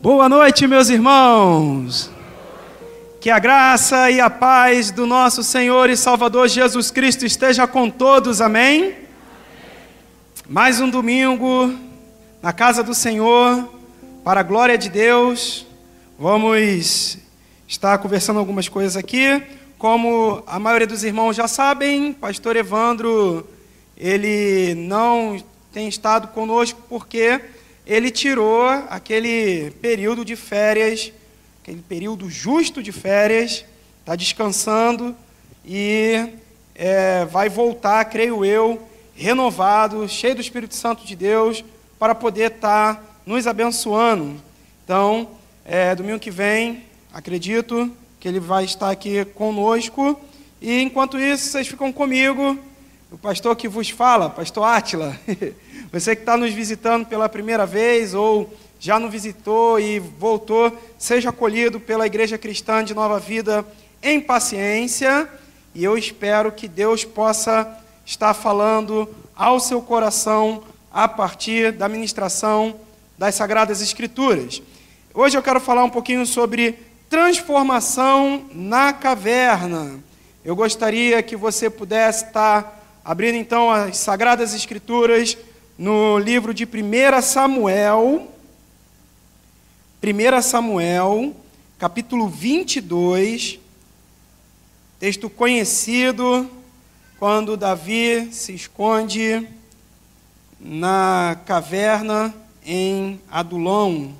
Boa noite, meus irmãos. Que a graça e a paz do nosso Senhor e Salvador Jesus Cristo esteja com todos, amém? Mais um domingo na casa do Senhor, para a glória de Deus. Vamos estar conversando algumas coisas aqui. Como a maioria dos irmãos já sabem, pastor Evandro, ele não tem estado conosco porque ele tirou aquele período de férias, aquele período justo de férias, está descansando e vai voltar, creio eu, renovado, cheio do Espírito Santo de Deus, para poder estar nos abençoando. Então, domingo que vem, acredito que ele vai estar aqui conosco. E enquanto isso, vocês ficam comigo, o pastor que vos fala, pastor Átila. Você que está nos visitando pela primeira vez ou já nos visitou e voltou, seja acolhido pela Igreja Cristã de Nova Vida em paciência. E eu espero que Deus possa estar falando ao seu coração a partir da ministração das Sagradas Escrituras. Hoje eu quero falar um pouquinho sobre transformação na caverna. Eu gostaria que você pudesse estar abrindo então as Sagradas Escrituras no livro de 1 Samuel, capítulo 22, texto conhecido quando Davi se esconde na caverna em Adulão.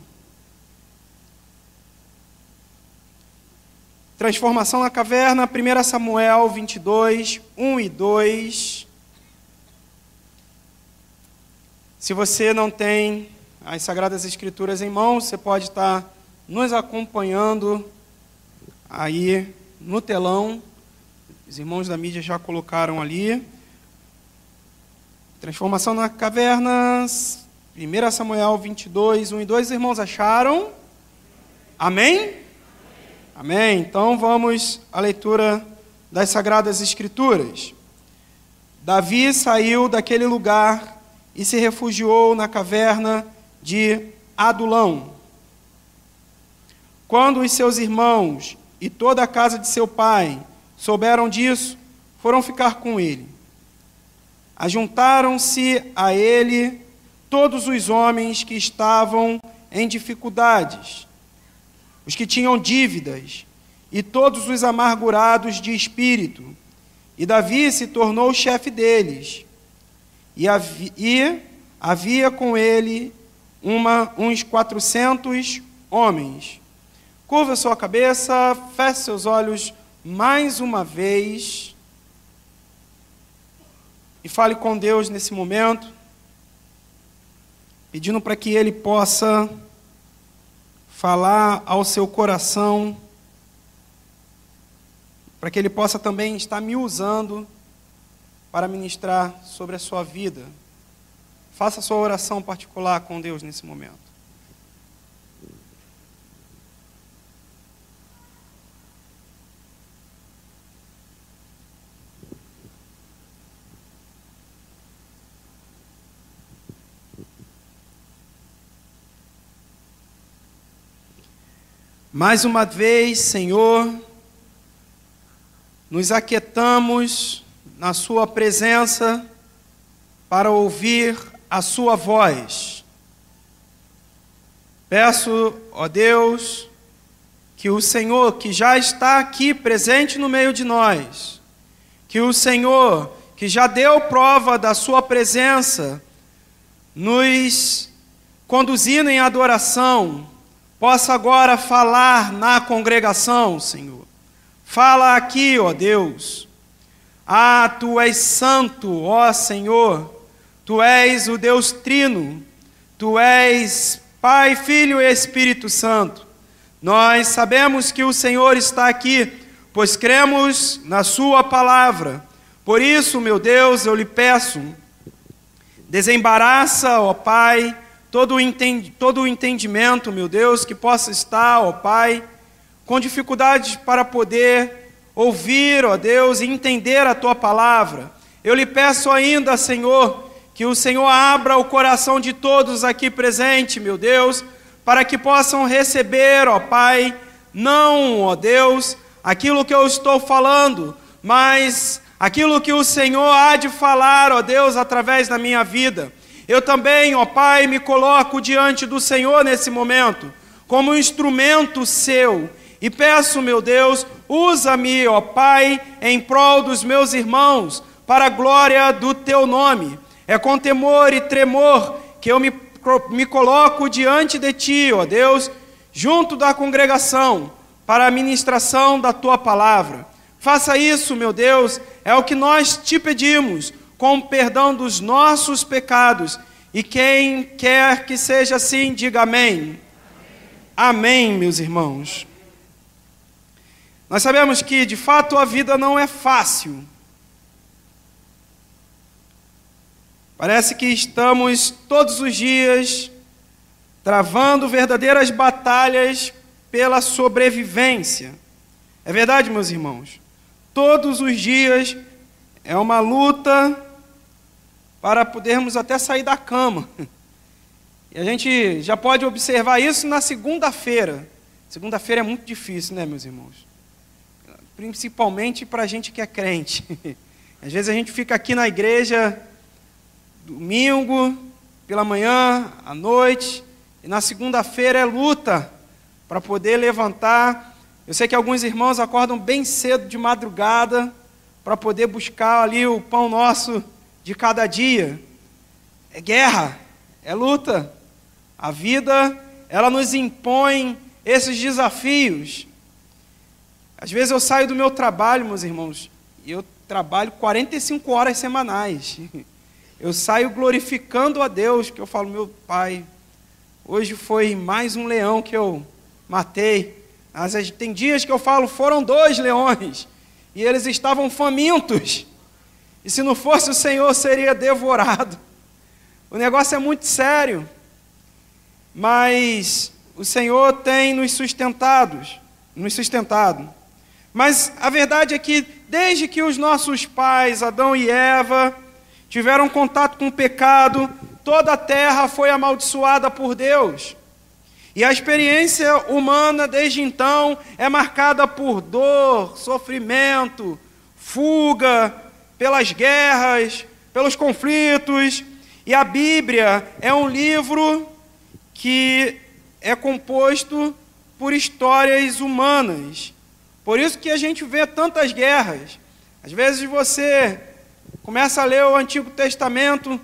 Transformação na caverna, 1 Samuel 22, 1 e 2. Se você não tem as Sagradas Escrituras em mãos, você pode estar nos acompanhando aí no telão. Os irmãos da mídia já colocaram ali. Transformação na caverna, 1 Samuel 22, 1 e 2. Os irmãos acharam? Amém? Amém. Então vamos à leitura das Sagradas Escrituras. Davi saiu daquele lugar e se refugiou na caverna de Adulão. Quando os seus irmãos e toda a casa de seu pai souberam disso, foram ficar com ele. Ajuntaram-se a ele todos os homens que estavam em dificuldades, os que tinham dívidas e todos os amargurados de espírito. E Davi se tornou o chefe deles. E havia com ele uns 400 homens. Curva sua cabeça, feche seus olhos mais uma vez e fale com Deus nesse momento, pedindo para que Ele possa falar ao seu coração, para que Ele possa também estar me usando para ministrar sobre a sua vida. Faça a sua oração particular com Deus nesse momento. Mais uma vez, Senhor, nos aquietamos na sua presença para ouvir a sua voz. Peço, ó Deus, que o Senhor, que já está aqui presente no meio de nós, que o Senhor, que já deu prova da sua presença, nos conduzindo em adoração, possa agora falar na congregação, Senhor. Fala aqui, ó Deus. Ah, Tu és santo, ó Senhor. Tu és o Deus Trino. Tu és Pai, Filho e Espírito Santo. Nós sabemos que o Senhor está aqui, pois cremos na Sua palavra. Por isso, meu Deus, eu lhe peço, desembaraça, ó Pai, todo o entendimento, meu Deus, que possa estar, ó Pai, com dificuldades para poder ouvir, ó Deus, e entender a Tua palavra. Eu lhe peço ainda, Senhor, que o Senhor abra o coração de todos aqui presentes, meu Deus, para que possam receber, ó Pai, não, ó Deus, aquilo que eu estou falando, mas aquilo que o Senhor há de falar, ó Deus, através da minha vida. Eu também, ó Pai, me coloco diante do Senhor nesse momento, como um instrumento seu, e peço, meu Deus, usa-me, ó Pai, em prol dos meus irmãos, para a glória do teu nome. É com temor e tremor que eu me coloco diante de ti, ó Deus, junto da congregação, para a ministração da tua palavra. Faça isso, meu Deus, é o que nós te pedimos, com o perdão dos nossos pecados. E quem quer que seja assim, diga amém. Amém, meus irmãos. Nós sabemos que, de fato, a vida não é fácil. Parece que estamos todos os dias travando verdadeiras batalhas pela sobrevivência. É verdade, meus irmãos? Todos os dias é uma luta para podermos até sair da cama. E a gente já pode observar isso na segunda-feira. Segunda-feira é muito difícil, né, meus irmãos? Principalmente para a gente que é crente. Às vezes a gente fica aqui na igreja domingo, pela manhã, à noite, e na segunda-feira é luta para poder levantar. Eu sei que alguns irmãos acordam bem cedo de madrugada para poder buscar ali o pão nosso de cada dia. É guerra, é luta. A vida, ela nos impõe esses desafios. Às vezes eu saio do meu trabalho, meus irmãos, e eu trabalho 45 horas semanais. Eu saio glorificando a Deus, que eu falo, meu Pai, hoje foi mais um leão que eu matei. Às vezes tem dias que eu falo, foram 2 leões, e eles estavam famintos. E se não fosse o Senhor, seria devorado. O negócio é muito sério. Mas o Senhor tem nos sustentado. Mas a verdade é que, desde que os nossos pais, Adão e Eva, tiveram contato com o pecado, toda a terra foi amaldiçoada por Deus. E a experiência humana, desde então, é marcada por dor, sofrimento, fuga, pelas guerras, pelos conflitos. E a Bíblia é um livro que é composto por histórias humanas. Por isso que a gente vê tantas guerras. Às vezes você começa a ler o Antigo Testamento,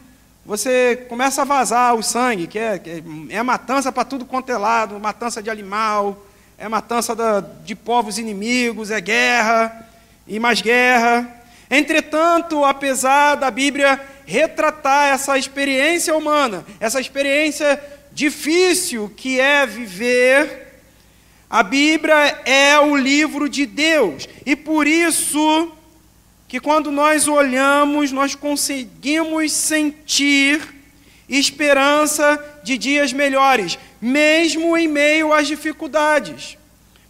você começa a vazar o sangue, que é matança para tudo quanto é lado, matança de animal, é matança de povos inimigos, é guerra e mais guerra. Entretanto, apesar da Bíblia retratar essa experiência humana, essa experiência difícil que é viver, a Bíblia é o livro de Deus. E por isso que quando nós olhamos, nós conseguimos sentir esperança de dias melhores, mesmo em meio às dificuldades,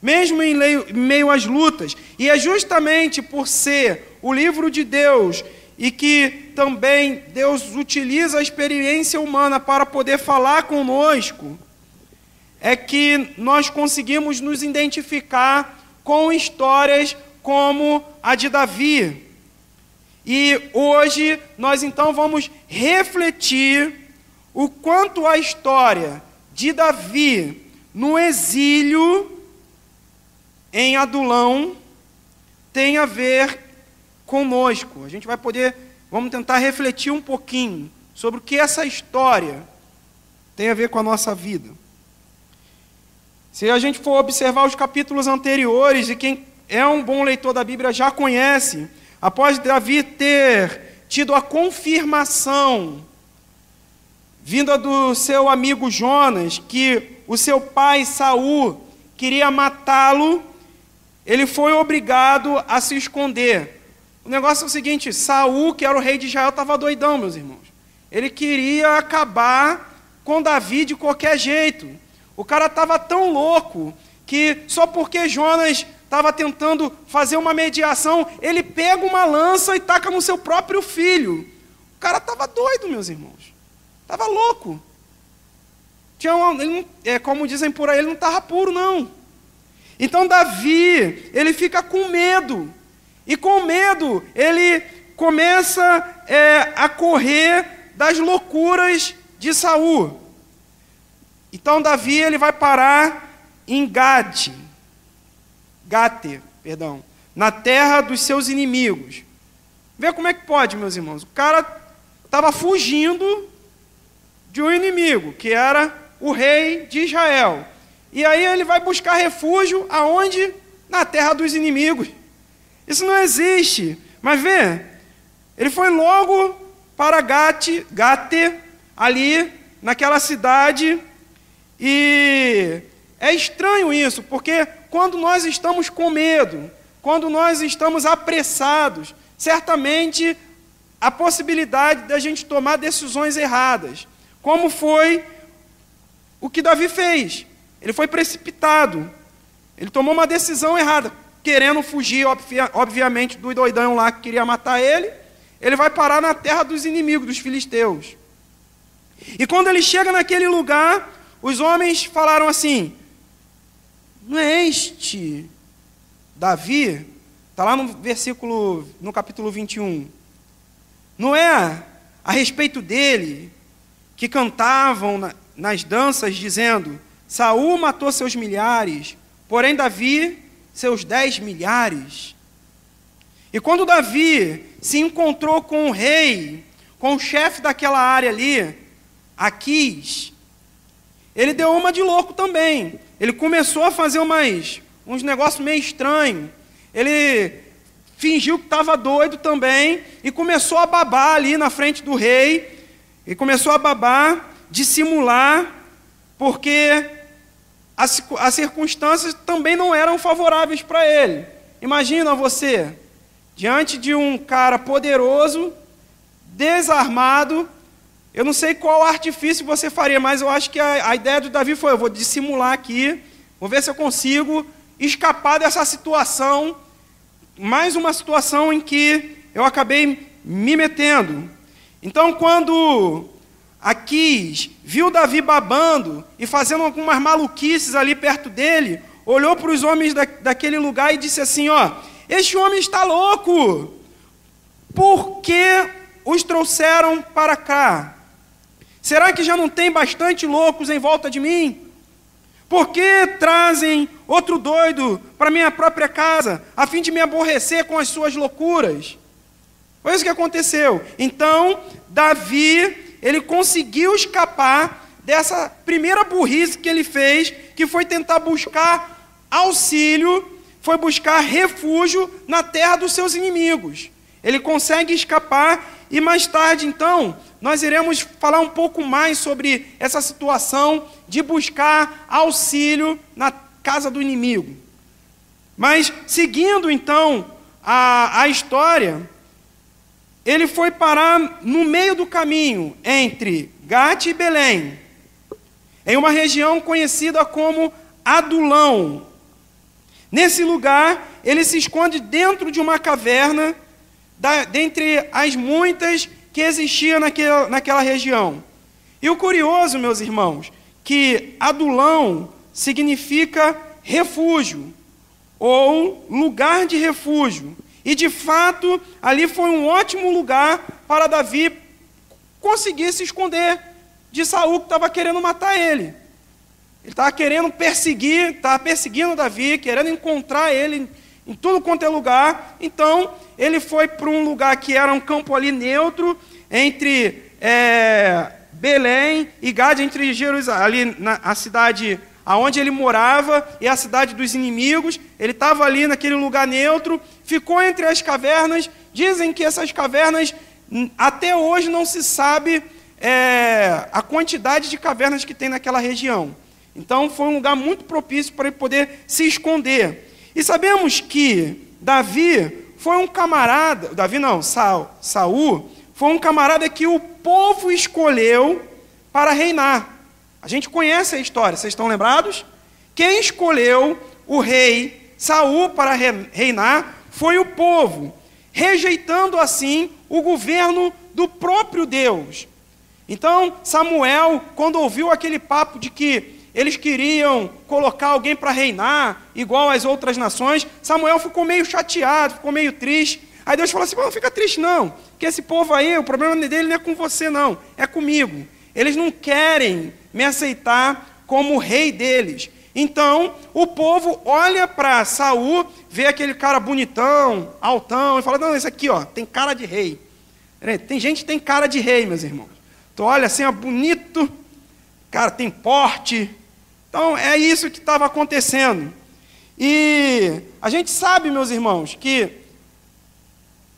mesmo em meio às lutas. E é justamente por ser o livro de Deus e que também Deus utiliza a experiência humana para poder falar conosco, é que nós conseguimos nos identificar com histórias como a de Davi. E hoje nós então vamos refletir o quanto a história de Davi no exílio em Adulão tem a ver conosco. A gente vamos tentar refletir um pouquinho sobre o que essa história tem a ver com a nossa vida. Se a gente for observar os capítulos anteriores, e quem é um bom leitor da Bíblia já conhece, após Davi ter tido a confirmação vinda do seu amigo Jonas, que o seu pai Saul queria matá-lo, ele foi obrigado a se esconder. O negócio é o seguinte, Saul, que era o rei de Israel, estava doidão, meus irmãos. Ele queria acabar com Davi de qualquer jeito. O cara estava tão louco que só porque Jonas estava tentando fazer uma mediação, ele pega uma lança e taca no seu próprio filho. O cara estava doido, meus irmãos. Estava louco. como dizem por aí, ele não estava puro, não. Então Davi, ele fica com medo. E com medo, ele começa a correr das loucuras de Saul. Então Davi, ele vai parar em Gate, na terra dos seus inimigos. Vê como é que pode, meus irmãos. O cara estava fugindo de um inimigo, que era o rei de Israel. E aí ele vai buscar refúgio aonde? Na terra dos inimigos. Isso não existe. Mas vê, ele foi logo para Gate, ali naquela cidade. E é estranho isso, porque quando nós estamos com medo, quando nós estamos apressados, certamente há possibilidade da gente tomar decisões erradas. Como foi o que Davi fez? Ele foi precipitado. Ele tomou uma decisão errada, querendo fugir, obviamente, do doidão lá que queria matar ele. Ele vai parar na terra dos inimigos, dos filisteus. E quando ele chega naquele lugar, os homens falaram assim: não é este Davi? Está lá no capítulo 21. Não é a respeito dele que cantavam nas danças, dizendo: Saul matou seus milhares, porém Davi seus 10 milhares. E quando Davi se encontrou com o rei, com o chefe daquela área ali, Aquis, ele deu uma de louco também. Ele começou a fazer uns negócios meio estranhos. Ele fingiu que estava doido também e começou a babar ali na frente do rei. E começou a babar, dissimular, porque as circunstâncias também não eram favoráveis para ele. Imagina você, diante de um cara poderoso, desarmado. Eu não sei qual artifício você faria, mas eu acho que a ideia do Davi foi: eu vou dissimular aqui, vou ver se eu consigo escapar dessa situação, mais uma situação em que eu acabei me metendo. Então, quando Aquis viu Davi babando e fazendo algumas maluquices ali perto dele, olhou para os homens daquele lugar e disse assim: este homem está louco, por que os trouxeram para cá? Será que já não tem bastante loucos em volta de mim? Por que trazem outro doido para minha própria casa, a fim de me aborrecer com as suas loucuras? Foi isso que aconteceu. Então, Davi, ele conseguiu escapar dessa primeira burrice que ele fez, que foi tentar buscar auxílio, foi buscar refúgio na terra dos seus inimigos. Ele consegue escapar e mais tarde, então, nós iremos falar um pouco mais sobre essa situação de buscar auxílio na casa do inimigo. Mas, seguindo, então, a história, ele foi parar no meio do caminho entre Gate e Belém, em uma região conhecida como Adulão. Nesse lugar, ele se esconde dentro de uma caverna, dentre as muitas que existiam naquela região. E o curioso, meus irmãos, que Adulão significa refúgio, ou lugar de refúgio. E, de fato, ali foi um ótimo lugar para Davi conseguir se esconder de Saul, que estava querendo matar ele. Ele estava querendo estava perseguindo Davi, querendo encontrar ele em tudo quanto é lugar. Então, ele foi para um lugar que era um campo ali neutro, entre Belém e Gade, entre Jerusalém, ali a cidade aonde ele morava e a cidade dos inimigos. Ele estava ali naquele lugar neutro, ficou entre as cavernas. Dizem que essas cavernas, até hoje não se sabe a quantidade de cavernas que tem naquela região. Então foi um lugar muito propício para ele poder se esconder. E sabemos que Davi foi um camarada, Saul foi um camarada que o povo escolheu para reinar. A gente conhece a história, vocês estão lembrados? Quem escolheu o rei Saul para reinar foi o povo, rejeitando assim o governo do próprio Deus. Então, Samuel, quando ouviu aquele papo de que eles queriam colocar alguém para reinar, igual às outras nações, Samuel ficou meio chateado, ficou meio triste. Aí Deus falou assim: não fica triste não, que esse povo aí, o problema dele não é com você não, é comigo. Eles não querem me aceitar como rei deles. Então, o povo olha para Saul, vê aquele cara bonitão, altão, e fala: não, esse aqui ó, tem cara de rei. Tem gente que tem cara de rei, meus irmãos. Tu olha assim, ó, bonito, cara, tem porte. Então, é isso que estava acontecendo. E a gente sabe, meus irmãos, que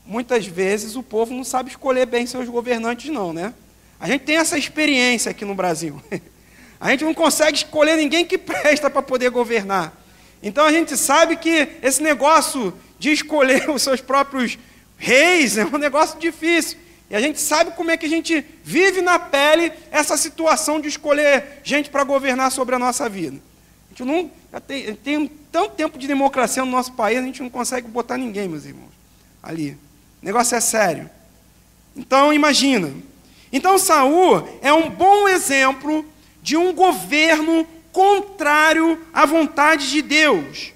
muitas vezes o povo não sabe escolher bem seus governantes, não, né? A gente tem essa experiência aqui no Brasil. A gente não consegue escolher ninguém que presta para poder governar. Então a gente sabe que esse negócio de escolher os seus próprios reis é um negócio difícil. E a gente sabe como é que a gente vive na pele essa situação de escolher gente para governar sobre a nossa vida. A gente não tem tanto tempo de democracia no nosso país, a gente não consegue botar ninguém, meus irmãos, ali. O negócio é sério. Então imagina. Então Saul é um bom exemplo de um governo contrário à vontade de Deus.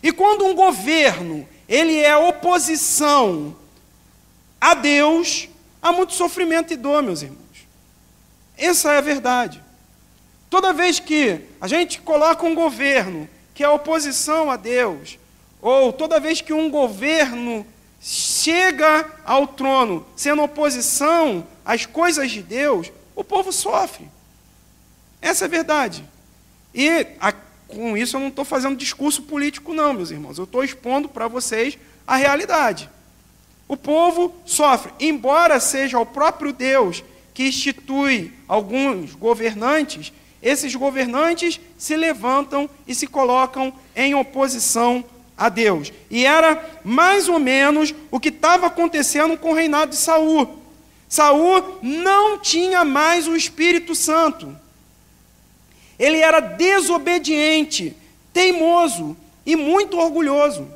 E quando um governo ele é oposição a Deus, há muito sofrimento e dor, meus irmãos. Essa é a verdade. Toda vez que a gente coloca um governo que é oposição a Deus, ou toda vez que um governo chega ao trono sendo oposição às coisas de Deus, o povo sofre. Essa é a verdade. E com isso eu não estou fazendo discurso político não, meus irmãos. Eu estou expondo para vocês a realidade. O povo sofre, embora seja o próprio Deus que institui alguns governantes, esses governantes se levantam e se colocam em oposição a Deus. E era mais ou menos o que estava acontecendo com o reinado de Saul. Saul não tinha mais o Espírito Santo. Ele era desobediente, teimoso e muito orgulhoso.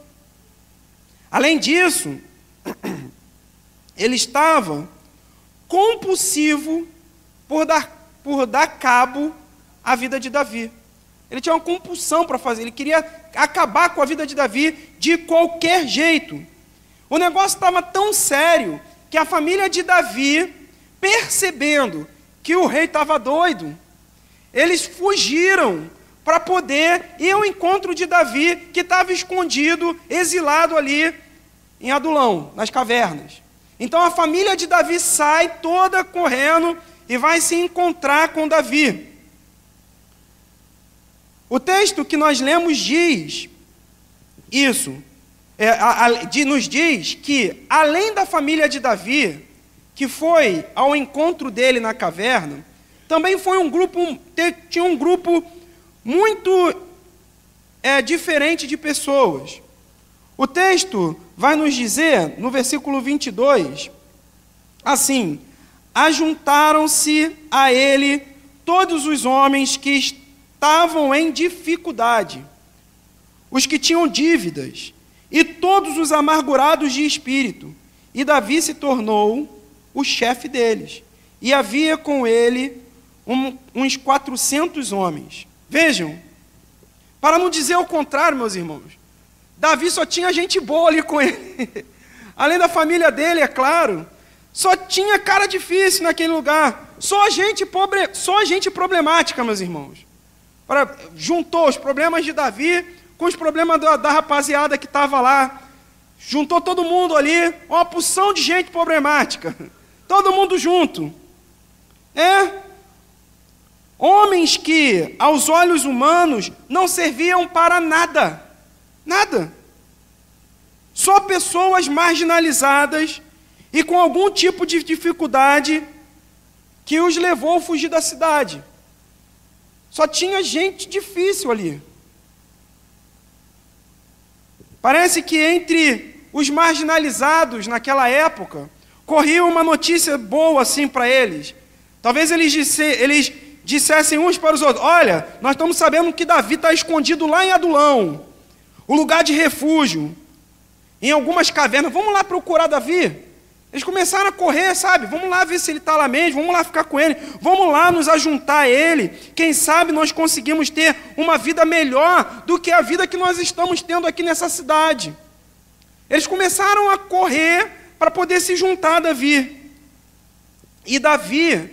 Além disso, ele estava compulsivo por dar cabo à vida de Davi. Ele tinha uma compulsão para fazer, ele queria acabar com a vida de Davi de qualquer jeito. O negócio estava tão sério que a família de Davi, percebendo que o rei estava doido, eles fugiram para poder ir ao encontro de Davi, que estava escondido, exilado ali em Adulão, nas cavernas. Então a família de Davi sai toda correndo e vai se encontrar com Davi. O texto que nós lemos diz isso, nos diz que, além da família de Davi, que foi ao encontro dele na caverna, também foi tinha um grupo muito diferente de pessoas. O texto vai nos dizer, no versículo 22, assim: ajuntaram-se a ele todos os homens que estavam em dificuldade, os que tinham dívidas, e todos os amargurados de espírito. E Davi se tornou o chefe deles, e havia com ele uns 400 homens. Vejam, para não dizer o contrário, meus irmãos, Davi só tinha gente boa ali com ele. Além da família dele, é claro, só tinha cara difícil naquele lugar. Só gente problemática, meus irmãos. Juntou os problemas de Davi com os problemas da rapaziada que estava lá. Juntou todo mundo ali, uma porção de gente problemática. Todo mundo junto. Homens que, aos olhos humanos, não serviam para nada. Nada. Só pessoas marginalizadas e com algum tipo de dificuldade que os levou a fugir da cidade. Só tinha gente difícil ali. Parece que entre os marginalizados naquela época, corria uma notícia boa assim para eles. Talvez eles dissessem uns para os outros: olha, nós estamos sabendo que Davi está escondido lá em Adulão, o lugar de refúgio, em algumas cavernas. Vamos lá procurar Davi. Eles começaram a correr, sabe? Vamos lá ver se ele está lá mesmo, vamos lá ficar com ele, vamos lá nos ajuntar a ele. Quem sabe nós conseguimos ter uma vida melhor do que a vida que nós estamos tendo aqui nessa cidade. Eles começaram a correr para poder se juntar a Davi. E Davi,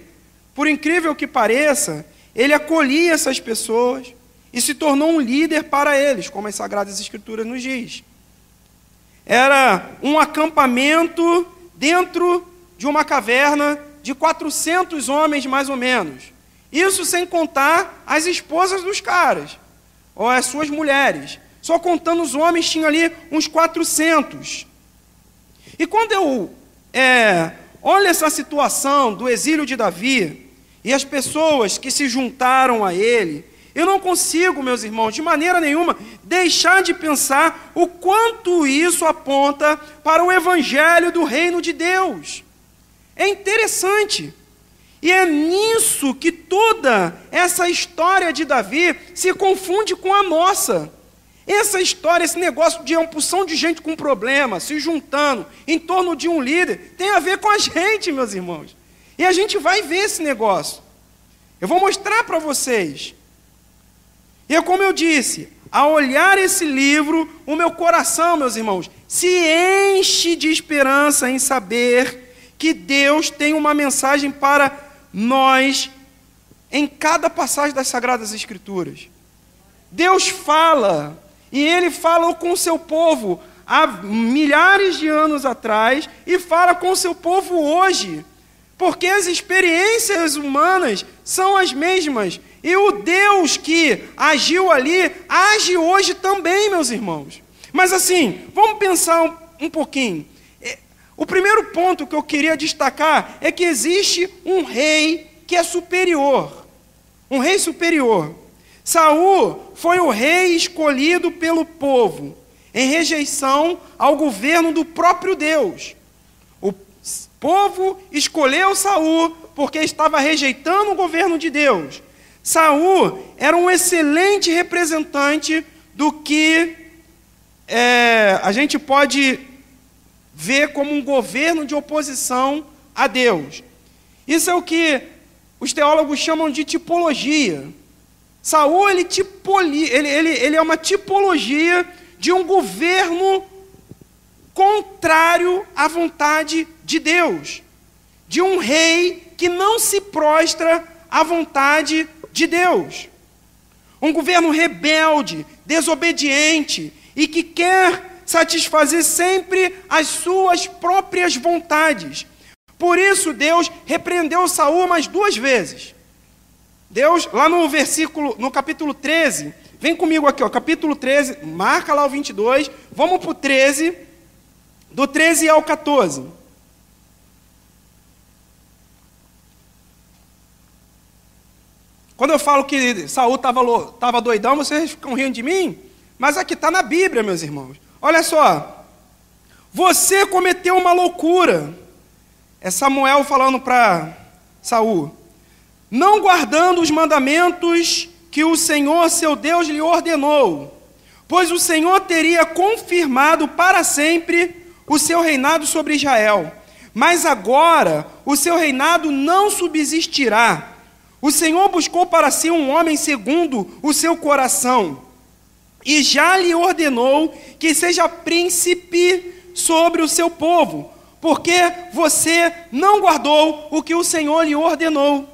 por incrível que pareça, ele acolhia essas pessoas e se tornou um líder para eles, como as Sagradas Escrituras nos diz. Era um acampamento dentro de uma caverna de 400 homens, mais ou menos. Isso sem contar as esposas dos caras, ou as suas mulheres. Só contando os homens, tinha ali uns 400. E quando eu olho essa situação do exílio de Davi, e as pessoas que se juntaram a ele, eu não consigo, meus irmãos, de maneira nenhuma, deixar de pensar o quanto isso aponta para o evangelho do reino de Deus. É interessante. E é nisso que toda essa história de Davi se confunde com a nossa. Essa história, esse negócio de uma porção de gente com problema, se juntando em torno de um líder, tem a ver com a gente, meus irmãos. E a gente vai ver esse negócio. Eu vou mostrar para vocês. E é como eu disse, ao olhar esse livro, o meu coração, meus irmãos, se enche de esperança em saber que Deus tem uma mensagem para nós em cada passagem das Sagradas Escrituras. Deus fala, e Ele fala com o seu povo há milhares de anos atrás, e fala com o seu povo hoje, porque as experiências humanas são as mesmas, e o Deus que agiu ali, age hoje também, meus irmãos. Mas assim, vamos pensar um pouquinho. O primeiro ponto que eu queria destacar é que existe um rei que é superior. Um rei superior. Saul foi o rei escolhido pelo povo, em rejeição ao governo do próprio Deus. O povo escolheu Saul porque estava rejeitando o governo de Deus. Saul era um excelente representante do que a gente pode ver como um governo de oposição a Deus. Isso é o que os teólogos chamam de tipologia. Saul ele é uma tipologia de um governo contrário à vontade de Deus, de um rei que não se prostra à vontade de Deus. Um governo rebelde, desobediente e que quer satisfazer sempre as suas próprias vontades. Por isso Deus repreendeu Saul mais 2 vezes. Deus, lá no capítulo 13, vem comigo aqui, capítulo 13, marca lá o 22, vamos para o 13, do 13 ao 14. Quando eu falo que Saul estava doidão, vocês ficam rindo de mim? Mas aqui está na Bíblia, meus irmãos. Olha só. Você cometeu uma loucura. É Samuel falando para Saul. Não guardando os mandamentos que o Senhor, seu Deus, lhe ordenou. Pois o Senhor teria confirmado para sempre o seu reinado sobre Israel. Mas agora o seu reinado não subsistirá. O Senhor buscou para si um homem segundo o seu coração, e já lhe ordenou que seja príncipe sobre o seu povo, porque você não guardou o que o Senhor lhe ordenou.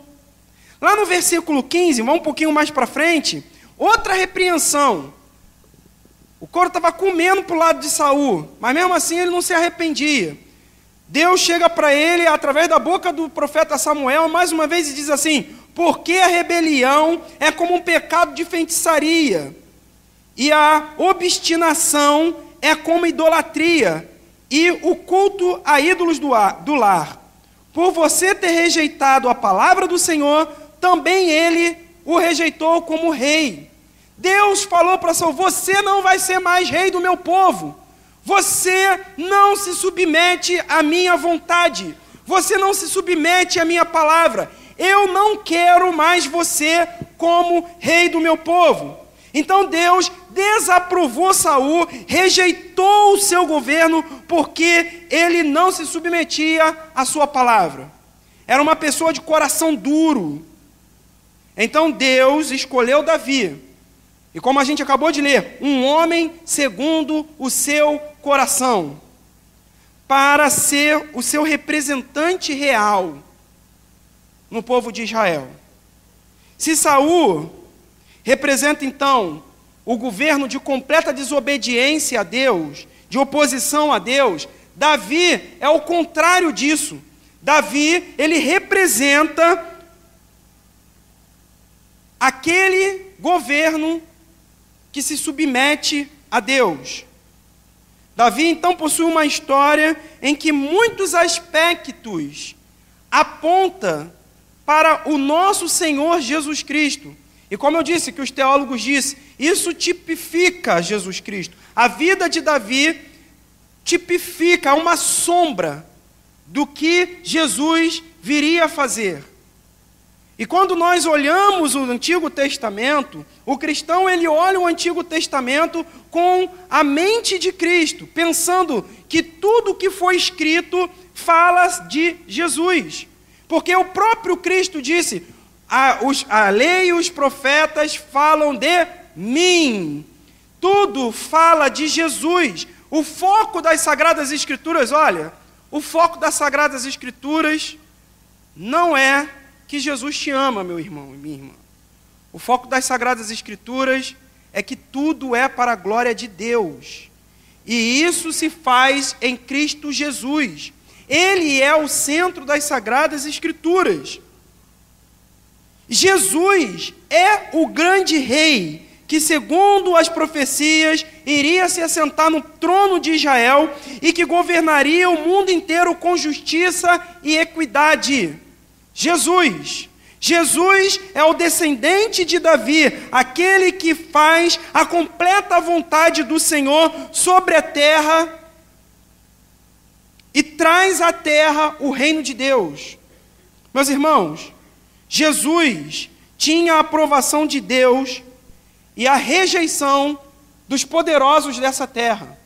Lá no versículo 15, vamos um pouquinho mais para frente, outra repreensão. O couro estava comendo para o lado de Saul, mas mesmo assim ele não se arrependia. Deus chega para ele, através da boca do profeta Samuel, mais uma vez e diz assim: porque a rebelião é como um pecado de feitiçaria, e a obstinação é como idolatria, e o culto a ídolos do lar. Por você ter rejeitado a palavra do Senhor, também ele o rejeitou como rei. Deus falou para Saul: você não vai ser mais rei do meu povo. Você não se submete à minha vontade. Você não se submete à minha palavra. Eu não quero mais você como rei do meu povo. Então Deus desaprovou Saul, rejeitou o seu governo, porque ele não se submetia à sua palavra. Era uma pessoa de coração duro. Então Deus escolheu Davi, e como a gente acabou de ler, um homem segundo o seu coração, para ser o seu representante real no povo de Israel. Se Saul representa então o governo de completa desobediência a Deus, de oposição a Deus, Davi é o contrário disso. Davi, ele representa aquele governo que se submete a Deus. Davi então possui uma história em que muitos aspectos aponta para o nosso Senhor Jesus Cristo. E como eu disse, que os teólogos dizem, isso tipifica Jesus Cristo. A vida de Davi tipifica uma sombra do que Jesus viria a fazer. E quando nós olhamos o Antigo Testamento, o cristão ele olha o Antigo Testamento com a mente de Cristo, pensando que tudo que foi escrito fala de Jesus. Porque o próprio Cristo disse, a lei e os profetas falam de mim. Tudo fala de Jesus. O foco das Sagradas Escrituras, olha, o foco das Sagradas Escrituras não é que Jesus te ama, meu irmão e minha irmã. O foco das Sagradas Escrituras é que tudo é para a glória de Deus. E isso se faz em Cristo Jesus. Ele é o centro das Sagradas Escrituras. Jesus é o grande rei que, segundo as profecias, iria se assentar no trono de Israel e que governaria o mundo inteiro com justiça e equidade. Jesus é o descendente de Davi, aquele que faz a completa vontade do Senhor sobre a terra e traz à terra o reino de Deus. Meus irmãos, Jesus tinha a aprovação de Deus e a rejeição dos poderosos dessa terra.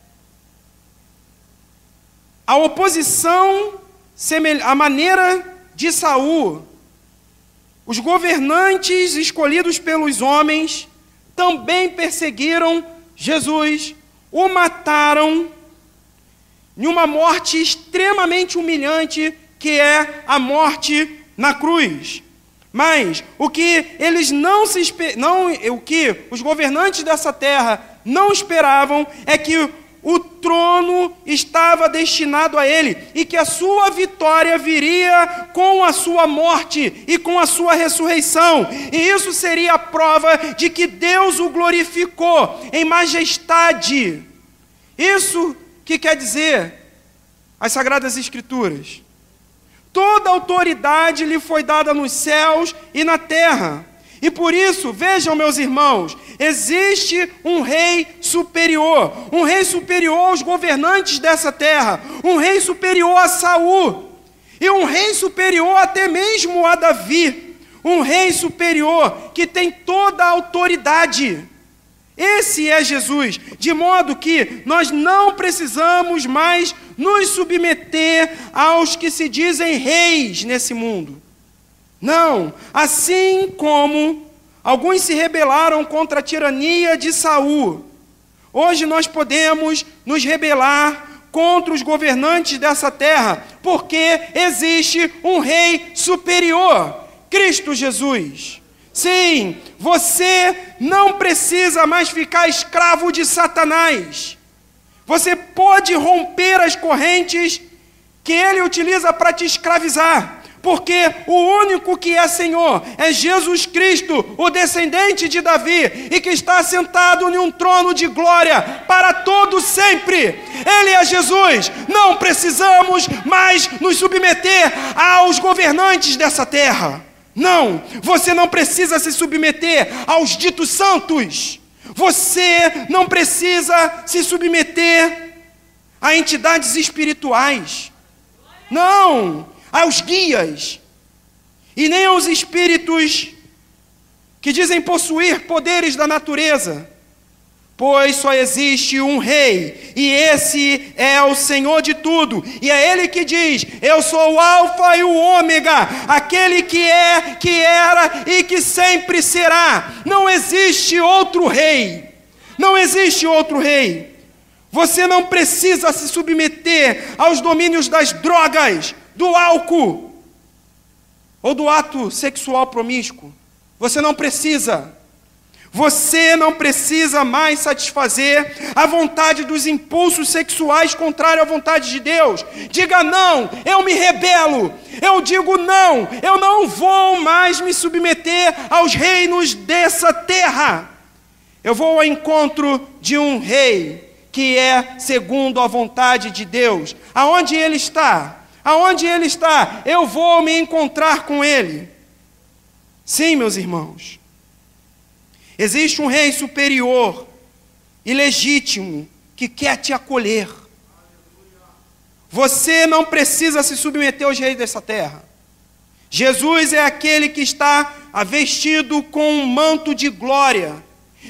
A oposição, a maneira de Saul, os governantes escolhidos pelos homens também perseguiram Jesus, o mataram em uma morte extremamente humilhante, que é a morte na cruz. Mas o que os governantes dessa terra não esperavam é que o trono estava destinado a ele e que a sua vitória viria com a sua morte e com a sua ressurreição. E isso seria a prova de que Deus o glorificou em majestade. Isso que quer dizer as Sagradas Escrituras. Toda autoridade lhe foi dada nos céus e na terra. E por isso, vejam, meus irmãos, existe um rei superior aos governantes dessa terra, um rei superior a Saul, e um rei superior até mesmo a Davi, um rei superior que tem toda a autoridade. Esse é Jesus, de modo que nós não precisamos mais nos submeter aos que se dizem reis nesse mundo. Não, assim como alguns se rebelaram contra a tirania de Saul, hoje nós podemos nos rebelar contra os governantes dessa terra, porque existe um rei superior, Cristo Jesus. Sim, você não precisa mais ficar escravo de Satanás. Você pode romper as correntes que ele utiliza para te escravizar, porque o único que é Senhor é Jesus Cristo, o descendente de Davi, e que está sentado em um trono de glória para todo sempre. Ele é Jesus. Não precisamos mais nos submeter aos governantes dessa terra. Não, você não precisa se submeter aos ditos santos. Você não precisa se submeter a entidades espirituais. Não, aos guias. E nem aos espíritos que dizem possuir poderes da natureza, pois só existe um rei, e esse é o Senhor de tudo, e é Ele que diz: eu sou o Alfa e o Ômega, aquele que é, que era e que sempre será. Não existe outro rei, não existe outro rei. Você não precisa se submeter aos domínios das drogas, do álcool, ou do ato sexual promíscuo. Você não precisa. Você não precisa mais satisfazer a vontade dos impulsos sexuais contrários à vontade de Deus. Diga não, eu me rebelo. Eu digo não, eu não vou mais me submeter aos reinos dessa terra. Eu vou ao encontro de um rei que é segundo a vontade de Deus. Aonde ele está? Aonde ele está? Eu vou me encontrar com ele. Sim, meus irmãos. Existe um rei superior e legítimo que quer te acolher. Você não precisa se submeter aos reis dessa terra. Jesus é aquele que está vestido com um manto de glória.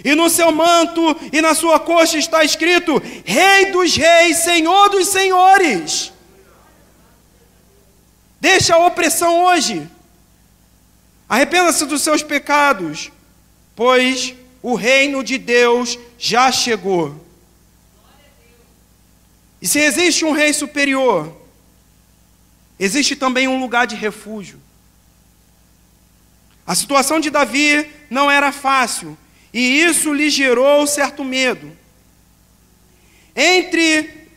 E no seu manto e na sua coxa está escrito: Rei dos reis, Senhor dos senhores. Deixa a opressão hoje. Arrependa-se dos seus pecados, pois o reino de Deus já chegou. E se existe um rei superior, existe também um lugar de refúgio. A situação de Davi não era fácil, e isso lhe gerou certo medo. Entre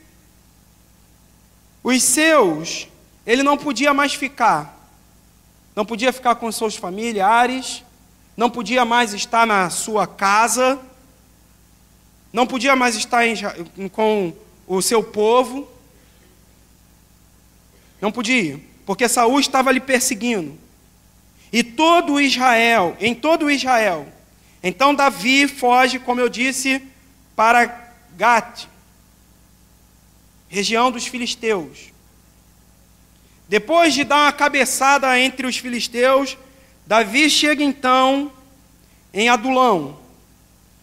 os seus, ele não podia mais ficar. Não podia ficar com seus familiares, não podia mais estar na sua casa, não podia mais estar com o seu povo. Não podia, porque Saul estava lhe perseguindo. E todo Israel, em todo Israel. Então Davi foge, como eu disse, para Gate, região dos filisteus. Depois de dar uma cabeçada entre os filisteus, Davi chega então em Adulão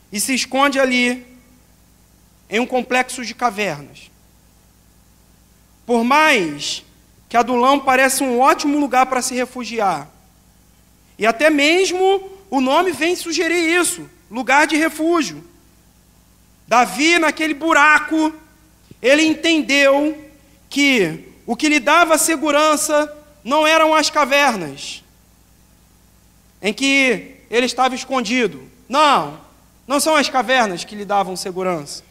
e se esconde ali em um complexo de cavernas. Por mais que Adulão pareça um ótimo lugar para se refugiar, e até mesmo o nome vem sugerir isso, lugar de refúgio. Davi, naquele buraco, ele entendeu que o que lhe dava segurança não eram as cavernas em que ele estava escondido. Não são as cavernas que lhe davam segurança,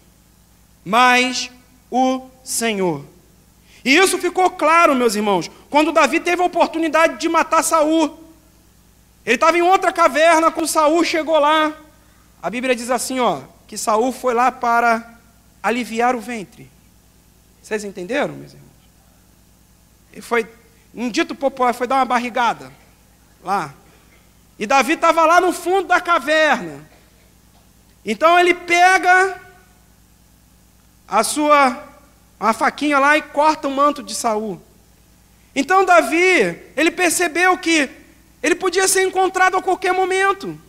mas o Senhor. E isso ficou claro, meus irmãos, quando Davi teve a oportunidade de matar Saul. Ele estava em outra caverna quando Saul chegou lá. A Bíblia diz assim, que Saul foi lá para aliviar o ventre. Vocês entenderam, meus irmãos? Ele foi, um dito popular, foi dar uma barrigada lá. E Davi estava lá no fundo da caverna. Então ele pega uma faquinha lá e corta o manto de Saul. Então Davi, ele percebeu que ele podia ser encontrado a qualquer momento.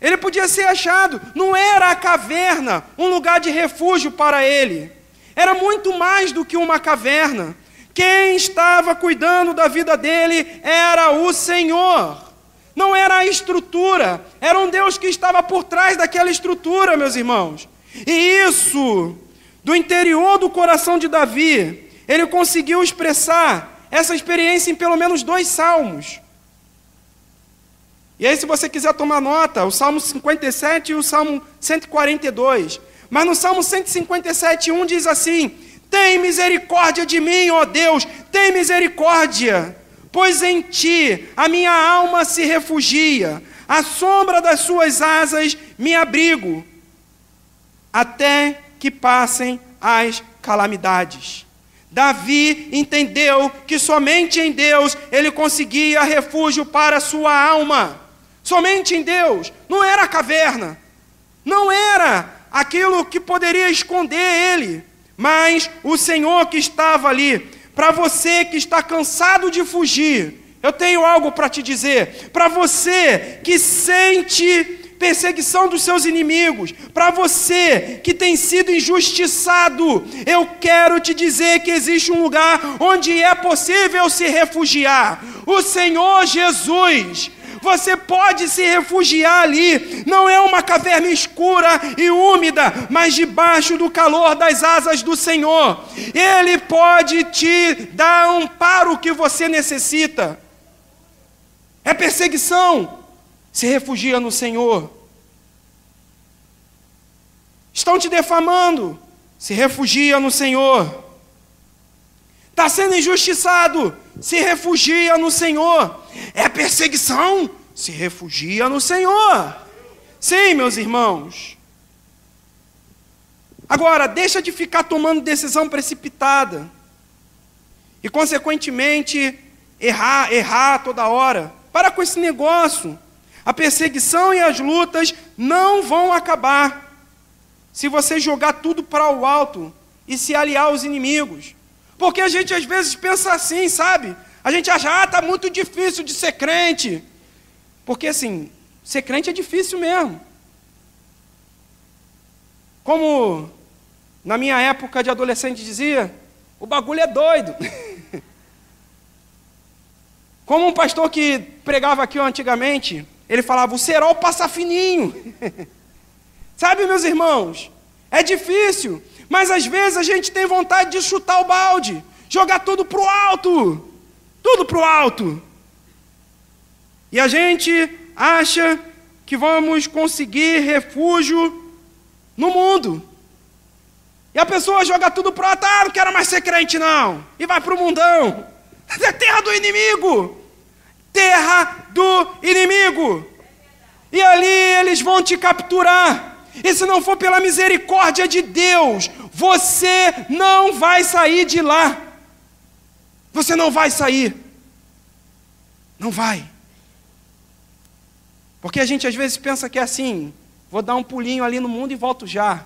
Ele podia ser achado. Não era a caverna um lugar de refúgio para ele. Era muito mais do que uma caverna. Quem estava cuidando da vida dele era o Senhor. Não era a estrutura. Era um Deus que estava por trás daquela estrutura, meus irmãos. E isso, do interior do coração de Davi, ele conseguiu expressar essa experiência em pelo menos 2 salmos. E aí, se você quiser tomar nota, o Salmo 57 e o Salmo 142. Mas no Salmo 157:1 diz assim: tem misericórdia de mim, ó Deus, tem misericórdia, pois em ti a minha alma se refugia, à sombra das suas asas me abrigo, até que passem as calamidades. Davi entendeu que somente em Deus ele conseguia refúgio para a sua alma. Somente em Deus. Não era a caverna, não era aquilo que poderia esconder ele, mas o Senhor que estava ali. Para você que está cansado de fugir, Eu tenho algo para te dizer. Para você que sente perseguição dos seus inimigos, para você que tem sido injustiçado, eu quero te dizer que existe um lugar onde é possível se refugiar. O Senhor Jesus. Você pode se refugiar ali, não é uma caverna escura e úmida, mas debaixo do calor das asas do Senhor. Ele pode te dar o amparo que você necessita. É perseguição, se refugia no Senhor. Estão te defamando, se refugia no Senhor. Está sendo injustiçado, se refugia no Senhor. É perseguição, se refugia no Senhor. Sim, meus irmãos. Agora, deixa de ficar tomando decisão precipitada. E, consequentemente, errar toda hora. Para com esse negócio. A perseguição e as lutas não vão acabar se você jogar tudo para o alto e se aliar aos inimigos. Porque a gente às vezes pensa assim, sabe? A gente acha, está muito difícil de ser crente. Porque assim, ser crente é difícil mesmo. Como na minha época de adolescente dizia, o bagulho é doido. Como um pastor que pregava aqui antigamente, ele falava, o cerol passa fininho. Sabe, meus irmãos, é difícil, mas às vezes a gente tem vontade de chutar o balde, jogar tudo para o alto, tudo para o alto. E a gente acha que vamos conseguir refúgio no mundo. E a pessoa joga tudo para o alto, não quero mais ser crente não, e vai para o mundão. É terra do inimigo, terra do inimigo. E ali eles vão te capturar. E se não for pela misericórdia de Deus, você não vai sair de lá. Você não vai sair. Não vai. Porque a gente às vezes pensa que é assim, vou dar um pulinho ali no mundo e volto já.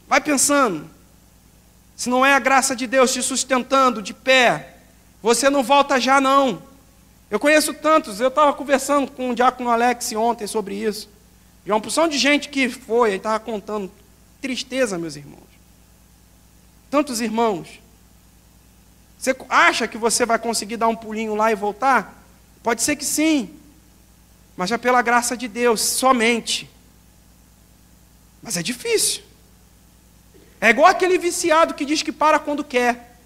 Vai pensando. Se não é a graça de Deus te sustentando de pé, você não volta já não. Eu conheço tantos, eu estava conversando com o diácono Alex ontem sobre isso. E uma porção de gente que foi, ele estava contando. Tristeza, meus irmãos. Tantos irmãos. Você acha que você vai conseguir dar um pulinho lá e voltar? Pode ser que sim. Mas já pela graça de Deus, somente. Mas é difícil. É igual aquele viciado que diz que para quando quer.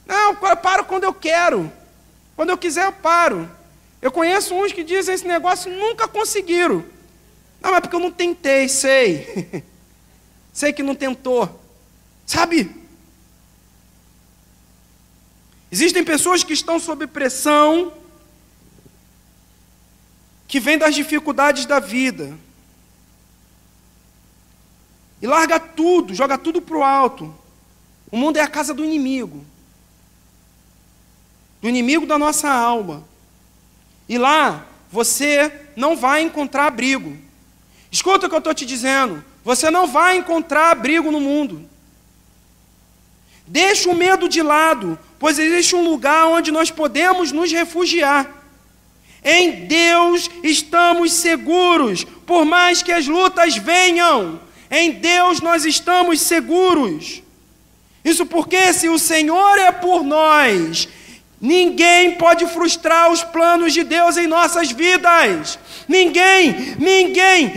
Não, eu paro quando eu quero. Quando eu quiser eu paro. Eu conheço uns que dizem esse negócio e nunca conseguiram. Não, é porque eu não tentei, sei. Sei que não tentou. Sabe? Existem pessoas que estão sob pressão, que vem das dificuldades da vida. E larga tudo, joga tudo para o alto. O mundo é a casa do inimigo. Do inimigo da nossa alma. E lá, você não vai encontrar abrigo. Escuta o que eu estou te dizendo. Você não vai encontrar abrigo no mundo. Deixa o medo de lado, pois existe um lugar onde nós podemos nos refugiar. Em Deus estamos seguros, por mais que as lutas venham. Em Deus nós estamos seguros. Isso porque se o Senhor é por nós, ninguém pode frustrar os planos de Deus em nossas vidas. Ninguém,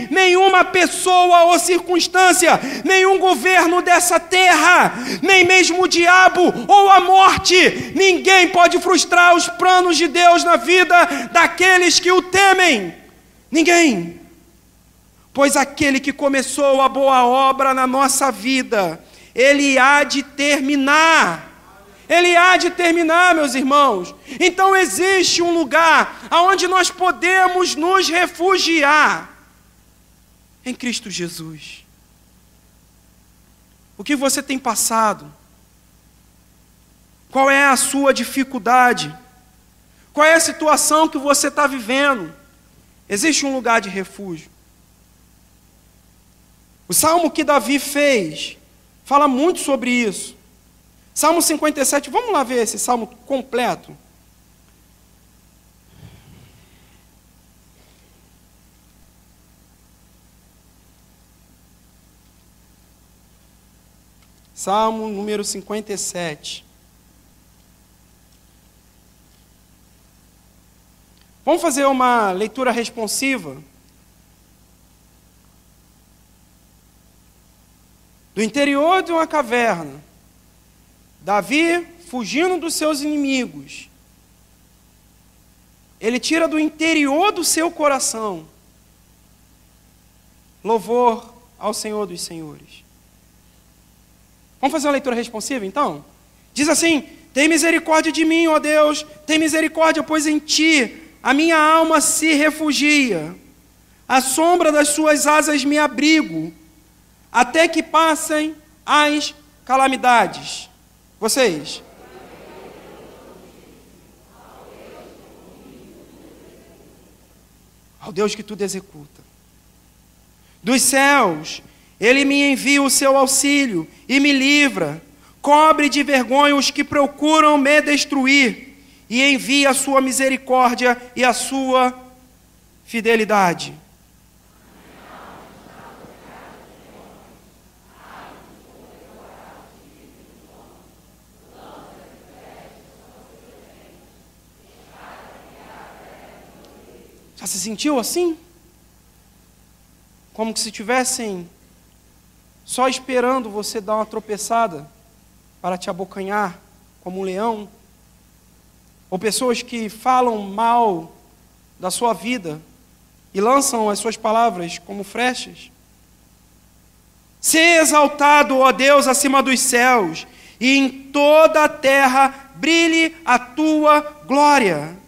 nenhuma pessoa ou circunstância, nenhum governo dessa terra, nem mesmo o diabo ou a morte, ninguém pode frustrar os planos de Deus na vida daqueles que o temem. Ninguém. Pois aquele que começou a boa obra na nossa vida, ele há de terminar. Ele há de terminar, meus irmãos. Então existe um lugar onde nós podemos nos refugiar. Em Cristo Jesus. O que você tem passado? Qual é a sua dificuldade? Qual é a situação que você está vivendo? Existe um lugar de refúgio. O salmo que Davi fez fala muito sobre isso. Salmo 57, vamos lá ver esse salmo completo. Salmo número 57. Vamos fazer uma leitura responsiva do interior de uma caverna. Davi, fugindo dos seus inimigos, ele tira do interior do seu coração louvor ao Senhor dos Senhores. Vamos fazer uma leitura responsiva, então? Diz assim: tem misericórdia de mim, ó Deus, tem misericórdia, pois em Ti a minha alma se refugia. À sombra das Suas asas me abrigo, até que passem as calamidades. Vocês? Ao Deus que tudo executa. Dos céus, Ele me envia o seu auxílio e me livra. Cobre de vergonha os que procuram me destruir e envia a sua misericórdia e a sua fidelidade. Já se sentiu assim? Como que se tivessem só esperando você dar uma tropeçada para te abocanhar como um leão? Ou pessoas que falam mal da sua vida e lançam as suas palavras como flechas? Seja exaltado, ó Deus, acima dos céus, e em toda a terra brilhe a tua glória.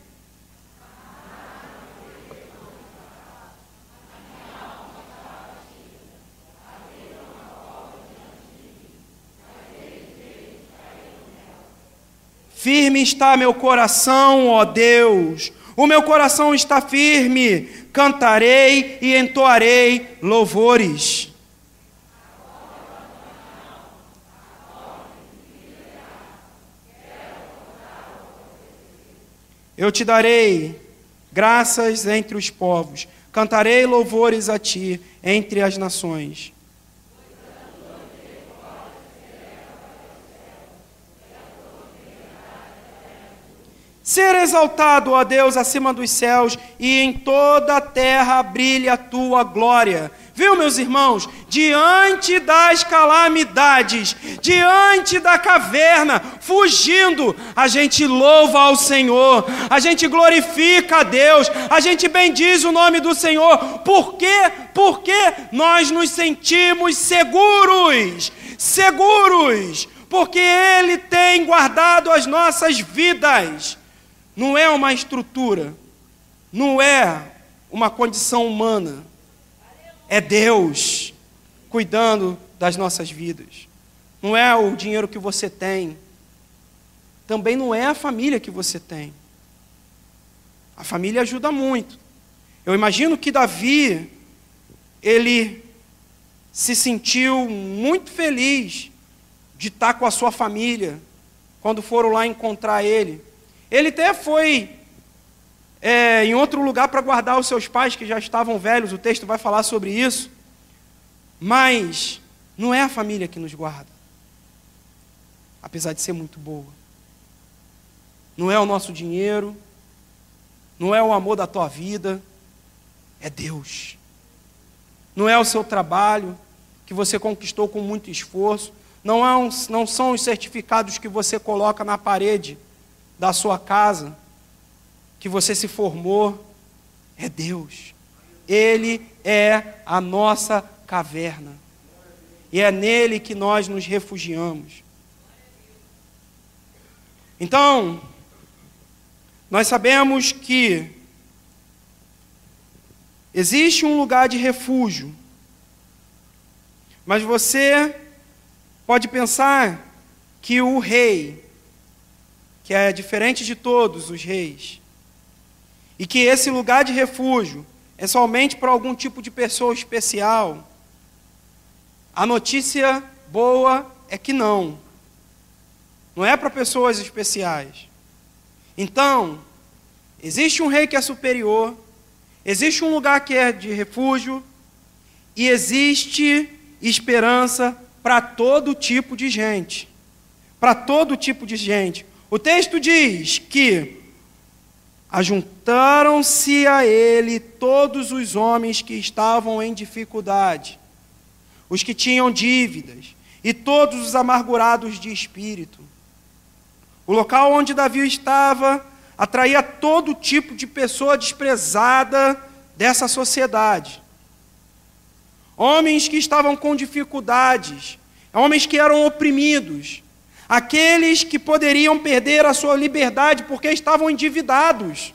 Firme está meu coração, ó Deus, o meu coração está firme, cantarei e entoarei louvores. Eu te darei graças entre os povos, cantarei louvores a ti entre as nações. Ser exaltado, ó Deus, acima dos céus, e em toda a terra brilhe a tua glória. Viu, meus irmãos? Diante das calamidades, diante da caverna, fugindo, a gente louva ao Senhor, a gente glorifica a Deus, a gente bendiz o nome do Senhor. Por quê? Porque nós nos sentimos seguros, porque Ele tem guardado as nossas vidas. Não é uma estrutura, não é uma condição humana, é Deus cuidando das nossas vidas. Não é o dinheiro que você tem, também não é a família que você tem. A família ajuda muito. Eu imagino que Davi, ele se sentiu muito feliz de estar com a sua família quando foram lá encontrar ele. Ele até foi em outro lugar para guardar os seus pais, que já estavam velhos, o texto vai falar sobre isso. Mas não é a família que nos guarda, apesar de ser muito boa. Não é o nosso dinheiro, não é o amor da tua vida, é Deus. Não é o seu trabalho, que você conquistou com muito esforço, não são os certificados que você coloca na parede da sua casa, que você se formou, é Deus. Ele é a nossa caverna, e é nele que nós nos refugiamos. Então, nós sabemos que existe um lugar de refúgio, mas você pode pensar que o rei, que é diferente de todos os reis, e que esse lugar de refúgio é somente para algum tipo de pessoa especial. A notícia boa é que não é para pessoas especiais. Então, existe um rei que é superior, existe um lugar que é de refúgio, e existe esperança para todo tipo de gente. Para todo tipo de gente. O texto diz que ajuntaram-se a ele todos os homens que estavam em dificuldade, os que tinham dívidas, e todos os amargurados de espírito. O local onde Davi estava atraía todo tipo de pessoa desprezada dessa sociedade. Homens que estavam com dificuldades, homens que eram oprimidos, aqueles que poderiam perder a sua liberdade porque estavam endividados.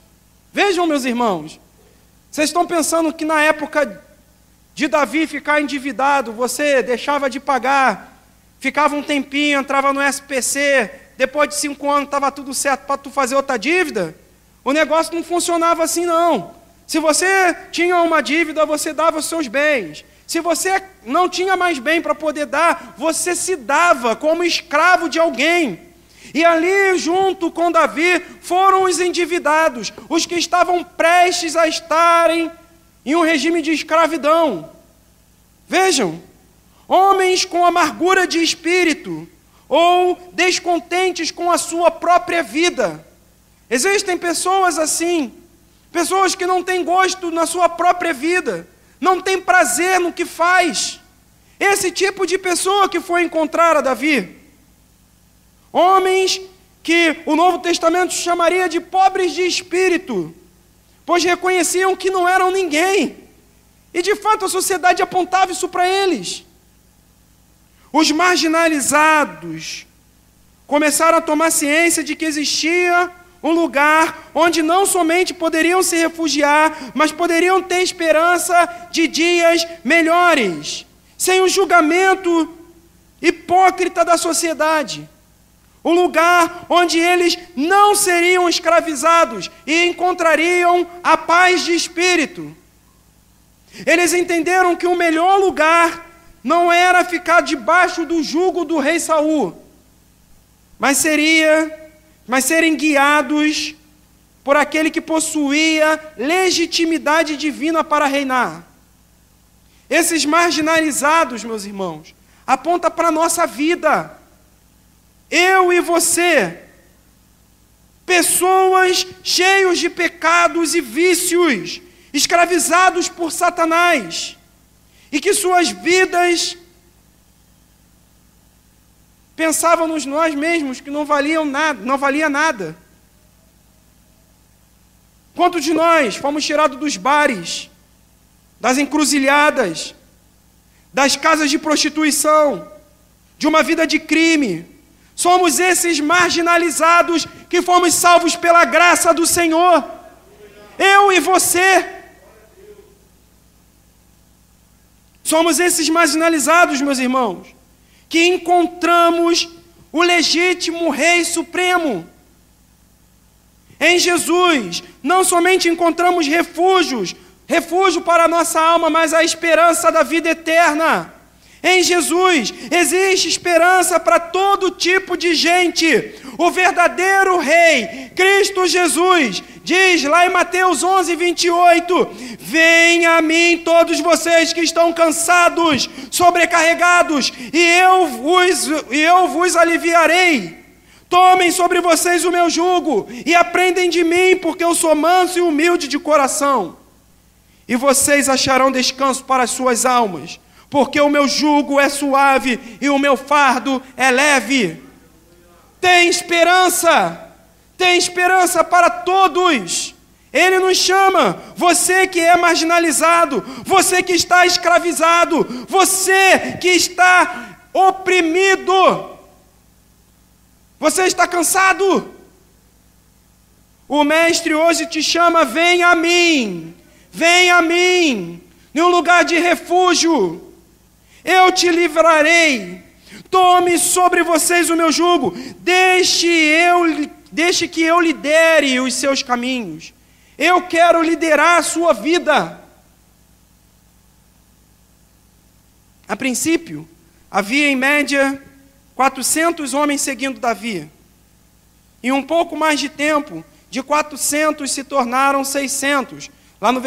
Vejam, meus irmãos, vocês estão pensando que na época de Davi ficar endividado, você deixava de pagar, ficava um tempinho, entrava no SPC, depois de 5 anos estava tudo certo para tu fazer outra dívida? O negócio não funcionava assim, não. Se você tinha uma dívida, você dava os seus bens. Se você não tinha mais bem para poder dar, você se dava como escravo de alguém. E ali, junto com Davi, foram os endividados, os que estavam prestes a estarem em um regime de escravidão. Vejam, homens com amargura de espírito, ou descontentes com a sua própria vida. Existem pessoas assim, pessoas que não têm gosto na sua própria vida, não têm prazer no que faz. Esse tipo de pessoa que foi encontrar a Davi. Homens que o Novo Testamento chamaria de pobres de espírito, pois reconheciam que não eram ninguém. E de fato a sociedade apontava isso para eles. Os marginalizados começaram a tomar ciência de que existia um lugar onde não somente poderiam se refugiar, mas poderiam ter esperança de dias melhores, sem o julgamento hipócrita da sociedade. Um lugar onde eles não seriam escravizados e encontrariam a paz de espírito. Eles entenderam que o melhor lugar não era ficar debaixo do jugo do rei Saul, mas serem guiados por aquele que possuía legitimidade divina para reinar. Esses marginalizados, meus irmãos, aponta para a nossa vida. Eu e você, pessoas cheios de pecados e vícios, escravizados por Satanás, e que suas vidas pensávamos nós mesmos que não valia nada. Quantos de nós fomos tirados dos bares, das encruzilhadas, das casas de prostituição, de uma vida de crime? Somos esses marginalizados que fomos salvos pela graça do Senhor. Eu e você. Somos esses marginalizados, meus irmãos, que encontramos o legítimo Rei Supremo. Em Jesus, não somente encontramos refúgio para a nossa alma, mas a esperança da vida eterna. Em Jesus existe esperança para todo tipo de gente. O verdadeiro Rei, Cristo Jesus, diz lá em Mateus 11:28, venham a mim todos vocês que estão cansados, sobrecarregados, e eu vos aliviarei. Tomem sobre vocês o meu jugo e aprendem de mim, porque eu sou manso e humilde de coração. E vocês acharão descanso para as suas almas, porque o meu jugo é suave e o meu fardo é leve. Tem esperança para todos. Ele nos chama, você que é marginalizado, você que está escravizado, você que está oprimido, você está cansado. O Mestre hoje te chama, vem a mim, em um lugar de refúgio. Eu te livrarei. Tome sobre vocês o meu jugo. Deixe que eu lidere os seus caminhos. Eu quero liderar a sua vida. A princípio, havia em média 400 homens seguindo Davi. Em um pouco mais de tempo, de 400 se tornaram 600. Lá no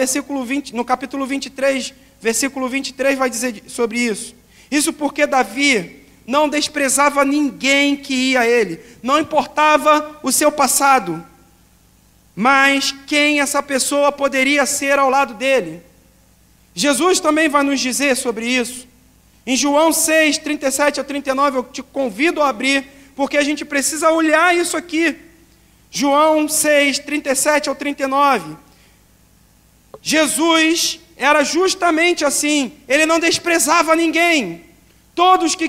capítulo 23, versículo 23 vai dizer sobre isso. Isso porque Davi não desprezava ninguém que ia a ele, não importava o seu passado, mas quem essa pessoa poderia ser ao lado dele. Jesus também vai nos dizer sobre isso. Em João 6, 37 a 39, eu te convido a abrir, porque a gente precisa olhar isso aqui. João 6, 37 ao 39. Jesus era justamente assim, ele não desprezava ninguém. Todos que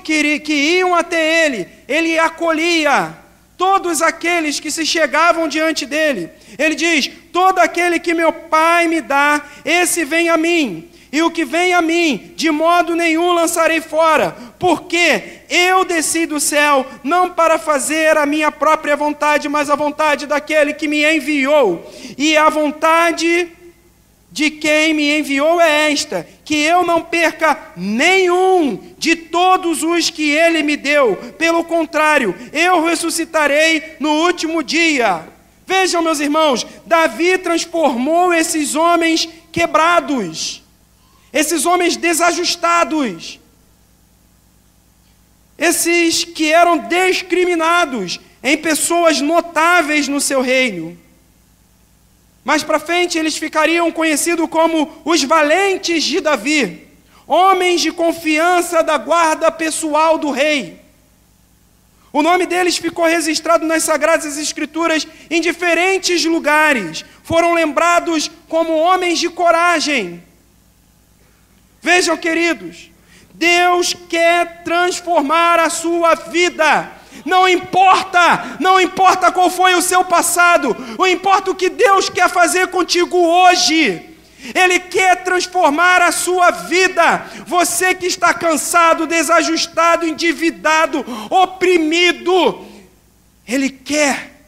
iam até ele acolhia. Todos aqueles que se chegavam diante dele. Ele diz: todo aquele que meu Pai me dá, esse vem a mim. E o que vem a mim, de modo nenhum lançarei fora, porque eu desci do céu, não para fazer a minha própria vontade, mas a vontade daquele que me enviou. E a vontade de quem me enviou é esta, que eu não perca nenhum de todos os que ele me deu. Pelo contrário, eu ressuscitarei no último dia. Vejam, meus irmãos, Davi transformou esses homens quebrados, esses homens desajustados, esses que eram discriminados, em pessoas notáveis no seu reino. Mais para frente, eles ficariam conhecidos como os valentes de Davi, homens de confiança da guarda pessoal do rei. O nome deles ficou registrado nas Sagradas Escrituras em diferentes lugares. Foram lembrados como homens de coragem. Vejam, queridos, Deus quer transformar a sua vida. Não importa qual foi o seu passado, não importa o que Deus quer fazer contigo hoje. Ele quer transformar a sua vida. Você que está cansado, desajustado, endividado, oprimido, Ele quer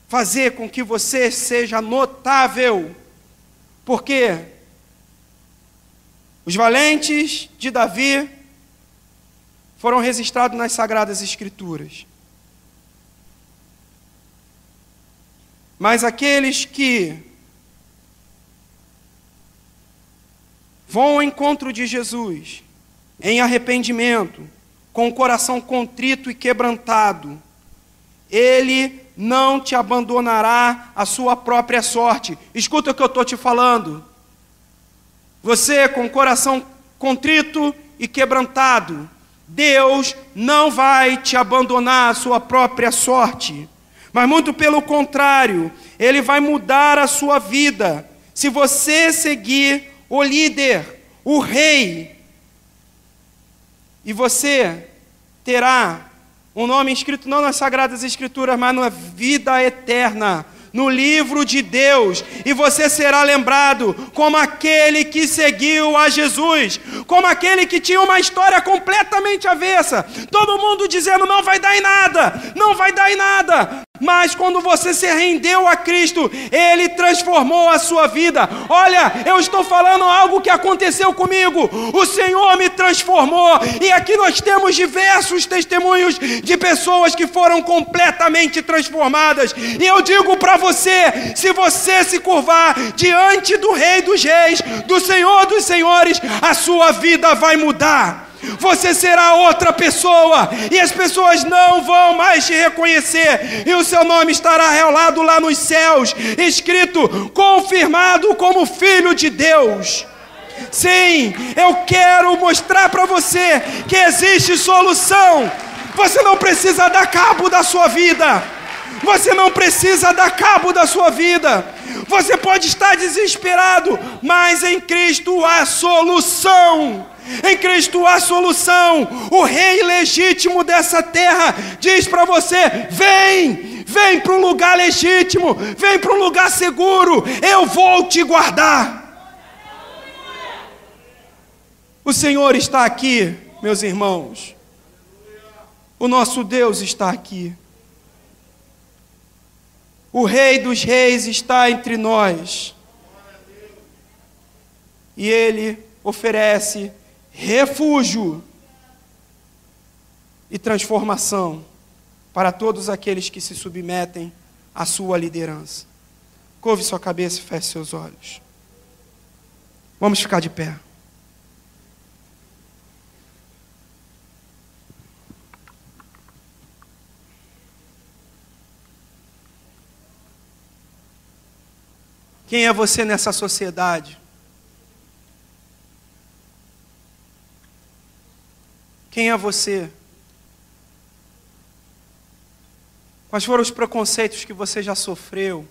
fazer com que você seja notável. Porque os valentes de Davi foram registrados nas Sagradas Escrituras. Mas aqueles que vão ao encontro de Jesus em arrependimento, com o coração contrito e quebrantado, Ele não te abandonará à sua própria sorte. Escuta o que eu estou te falando. Você com o coração contrito e quebrantado, Deus não vai te abandonar à sua própria sorte, mas muito pelo contrário, Ele vai mudar a sua vida, se você seguir o líder, o rei, e você terá um nome escrito não nas Sagradas Escrituras, mas na vida eterna, no livro de Deus, e você será lembrado como aquele que seguiu a Jesus, como aquele que tinha uma história completamente avessa, todo mundo dizendo não vai dar em nada, não vai dar em nada, mas quando você se rendeu a Cristo, Ele transformou a sua vida. Olha, eu estou falando algo que aconteceu comigo, o Senhor me transformou, e aqui nós temos diversos testemunhos de pessoas que foram completamente transformadas, e eu digo para você, se você se curvar diante do Rei dos Reis, do Senhor dos Senhores, a sua vida vai mudar. Você será outra pessoa, e as pessoas não vão mais te reconhecer, e o seu nome estará relado lá nos céus, escrito, confirmado como Filho de Deus. Sim, eu quero mostrar para você que existe solução. Você não precisa dar cabo da sua vida. Você não precisa dar cabo da sua vida. Você pode estar desesperado, mas em Cristo há solução. Em Cristo há solução. O rei legítimo dessa terra diz para você: vem para um lugar legítimo, vem para um lugar seguro, eu vou te guardar. O Senhor está aqui, meus irmãos. O nosso Deus está aqui. O Rei dos Reis está entre nós. E Ele oferece refúgio e transformação para todos aqueles que se submetem à sua liderança. Curve sua cabeça e feche seus olhos. Vamos ficar de pé. Quem é você nessa sociedade? Quem é você? Quais foram os preconceitos que você já sofreu?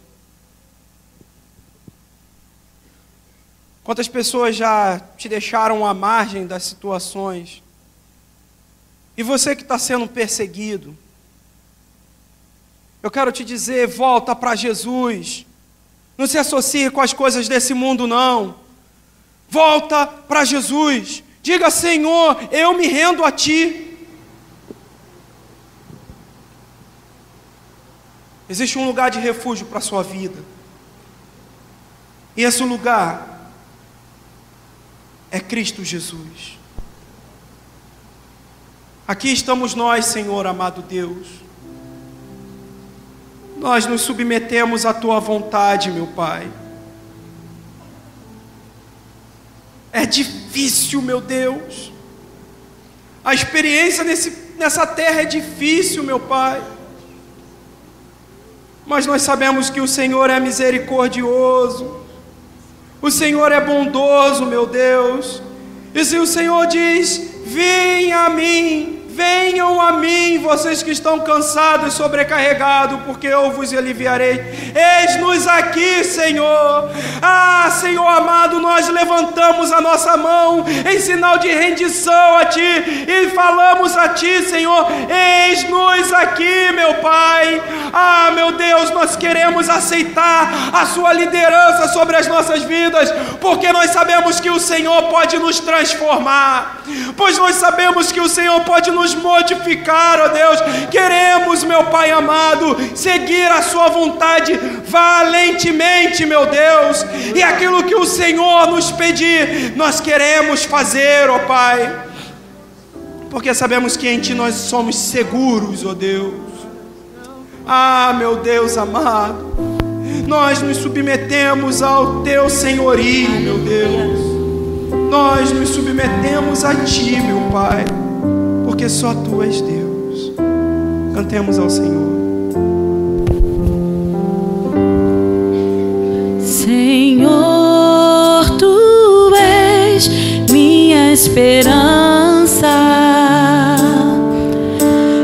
Quantas pessoas já te deixaram à margem das situações? E você que está sendo perseguido, eu quero te dizer, volta para Jesus. Não se associe com as coisas desse mundo, não. Volta para Jesus. Diga, Senhor, eu me rendo a Ti. Existe um lugar de refúgio para a sua vida. E esse lugar é Cristo Jesus. Aqui estamos nós, Senhor, amado Deus. Nós nos submetemos à Tua vontade, meu Pai. É difícil, meu Deus. A experiência nessa terra é difícil, meu Pai. Mas nós sabemos que o Senhor é misericordioso. O Senhor é bondoso, meu Deus. E se o Senhor diz, venham a mim, vocês que estão cansados e sobrecarregados, porque eu vos aliviarei. Eis-nos aqui, Senhor. Ah, Senhor amado, nós levantamos a nossa mão em sinal de rendição a Ti e falamos a Ti, Senhor, eis-nos aqui, meu Pai. Ah, meu Deus, nós queremos aceitar a Sua liderança sobre as nossas vidas, porque nós sabemos que o Senhor pode nos transformar, pois nós sabemos que o Senhor pode nos modificar, ó Deus. Queremos, meu Pai amado, seguir a Sua vontade valentemente, meu Deus, e aquilo que o Senhor nos pedir, nós queremos fazer, ó Pai, porque sabemos que em Ti nós somos seguros, ó Deus. Ah, meu Deus amado, nós nos submetemos ao Teu senhorio, meu Deus. Nós nos submetemos a Ti, meu Pai, porque só Tu és Deus. Cantemos ao Senhor. Senhor, Tu és minha esperança,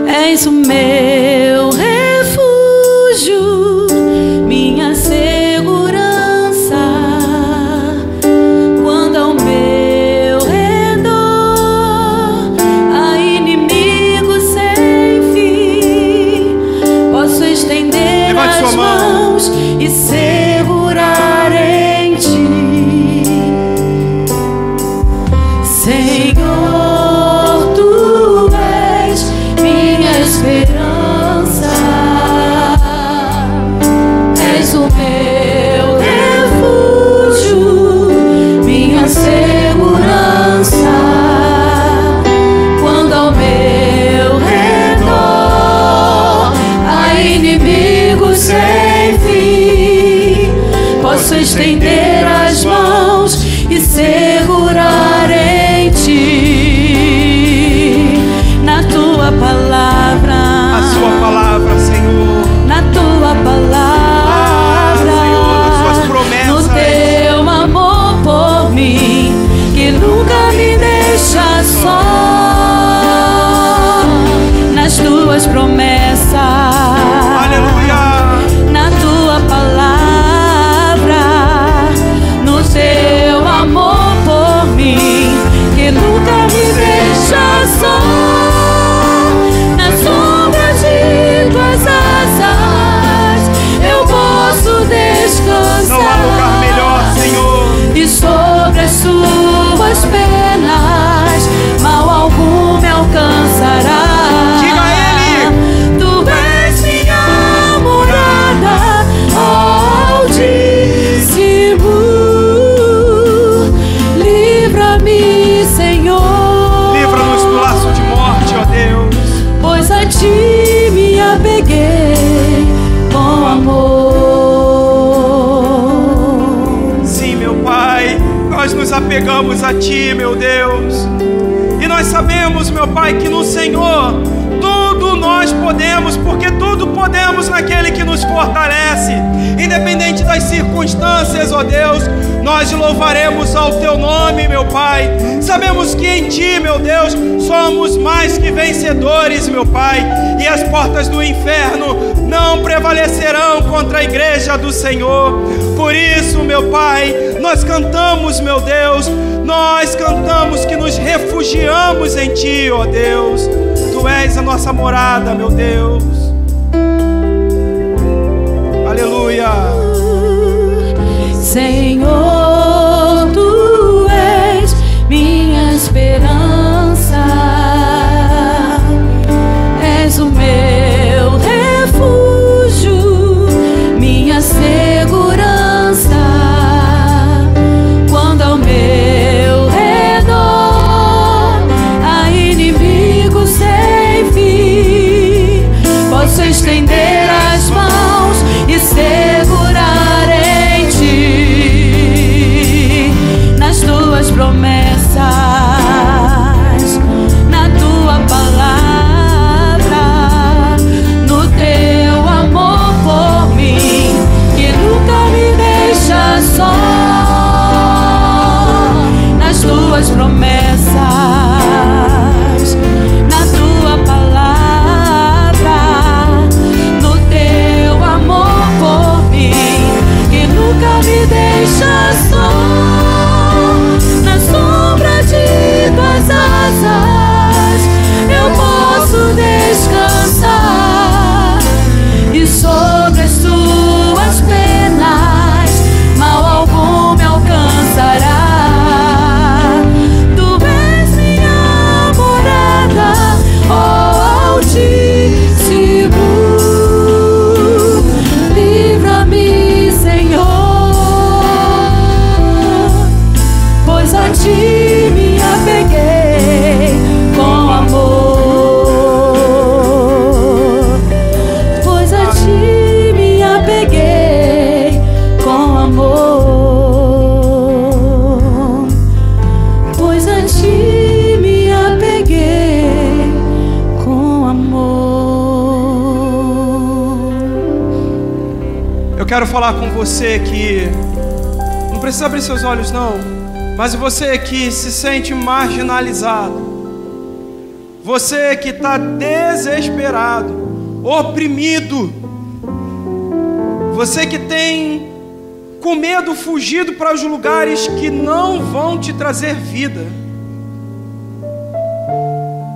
és o meu refúgio, minha segurança. Quando ao meu redor há inimigos sem fim, posso estender as mãos e segurar em Ti. Senhor, Tu és minha esperança, és o meu refúgio, minha segurança. Quando ao meu redor há inimigos sem fim, posso estender as mãos e segurar em Ti. Na Tua palavra, A Sua palavra, Senhor. na Tua palavra, Senhor, Suas promessas. no Teu amor por mim, que nunca me deixa só. Nas Tuas promessas, Aleluia. na Tua palavra, no Teu amor por mim, que nunca me deixa só. Na sombra de Tuas asas eu posso descansar. Não há lugar melhor, Senhor. E sobre as Suas penas mal algum me alcançará. Diga a Ele. Tu és minha morada Altíssimo. Livra-me, Senhor, Livra-nos do laço de morte, ó Deus. pois a Ti me apeguei com amor. Sim, meu Pai, nós nos apegamos a Ti, meu Deus. E nós sabemos, meu Pai, que no Senhor tudo tudo nós podemos, porque tudo podemos naquele que nos fortalece. Independente das circunstâncias, ó Deus, nós louvaremos ao Teu nome, meu Pai. Sabemos que em Ti, meu Deus, somos mais que vencedores, meu Pai, e as portas do inferno não prevalecerão contra a igreja do Senhor. Por isso, meu Pai, nós cantamos, meu Deus, nós cantamos que nos refugiamos em Ti, ó Deus. Tu és a nossa morada, meu Deus. Aleluia. Senhor, Tu és minha esperança, és o meu refúgio, minha segurança. Quando ao meu redor há inimigos sem fim, posso estender as mãos e segurar em Ti, nas Tuas promessas, na Tua palavra, no Teu amor por mim, que nunca me deixa só, nas Tuas promessas, na Tua palavra, no Teu amor por mim, que nunca me deixa só, na sombra de Tuas asas eu posso descansar, e sobre as Tuas penas mal algum me alcançará. Tu és minha morada, ó Altíssimo. Livra-me, Senhor, pois a Ti me apeguei com amor, pois a Ti me apeguei com amor, pois a Ti me apeguei com amor. Eu quero falar com você que não precisa abrir seus olhos não, mas você que se sente marginalizado, você que está desesperado, oprimido, você que tem com medo fugido para os lugares que não vão te trazer vida.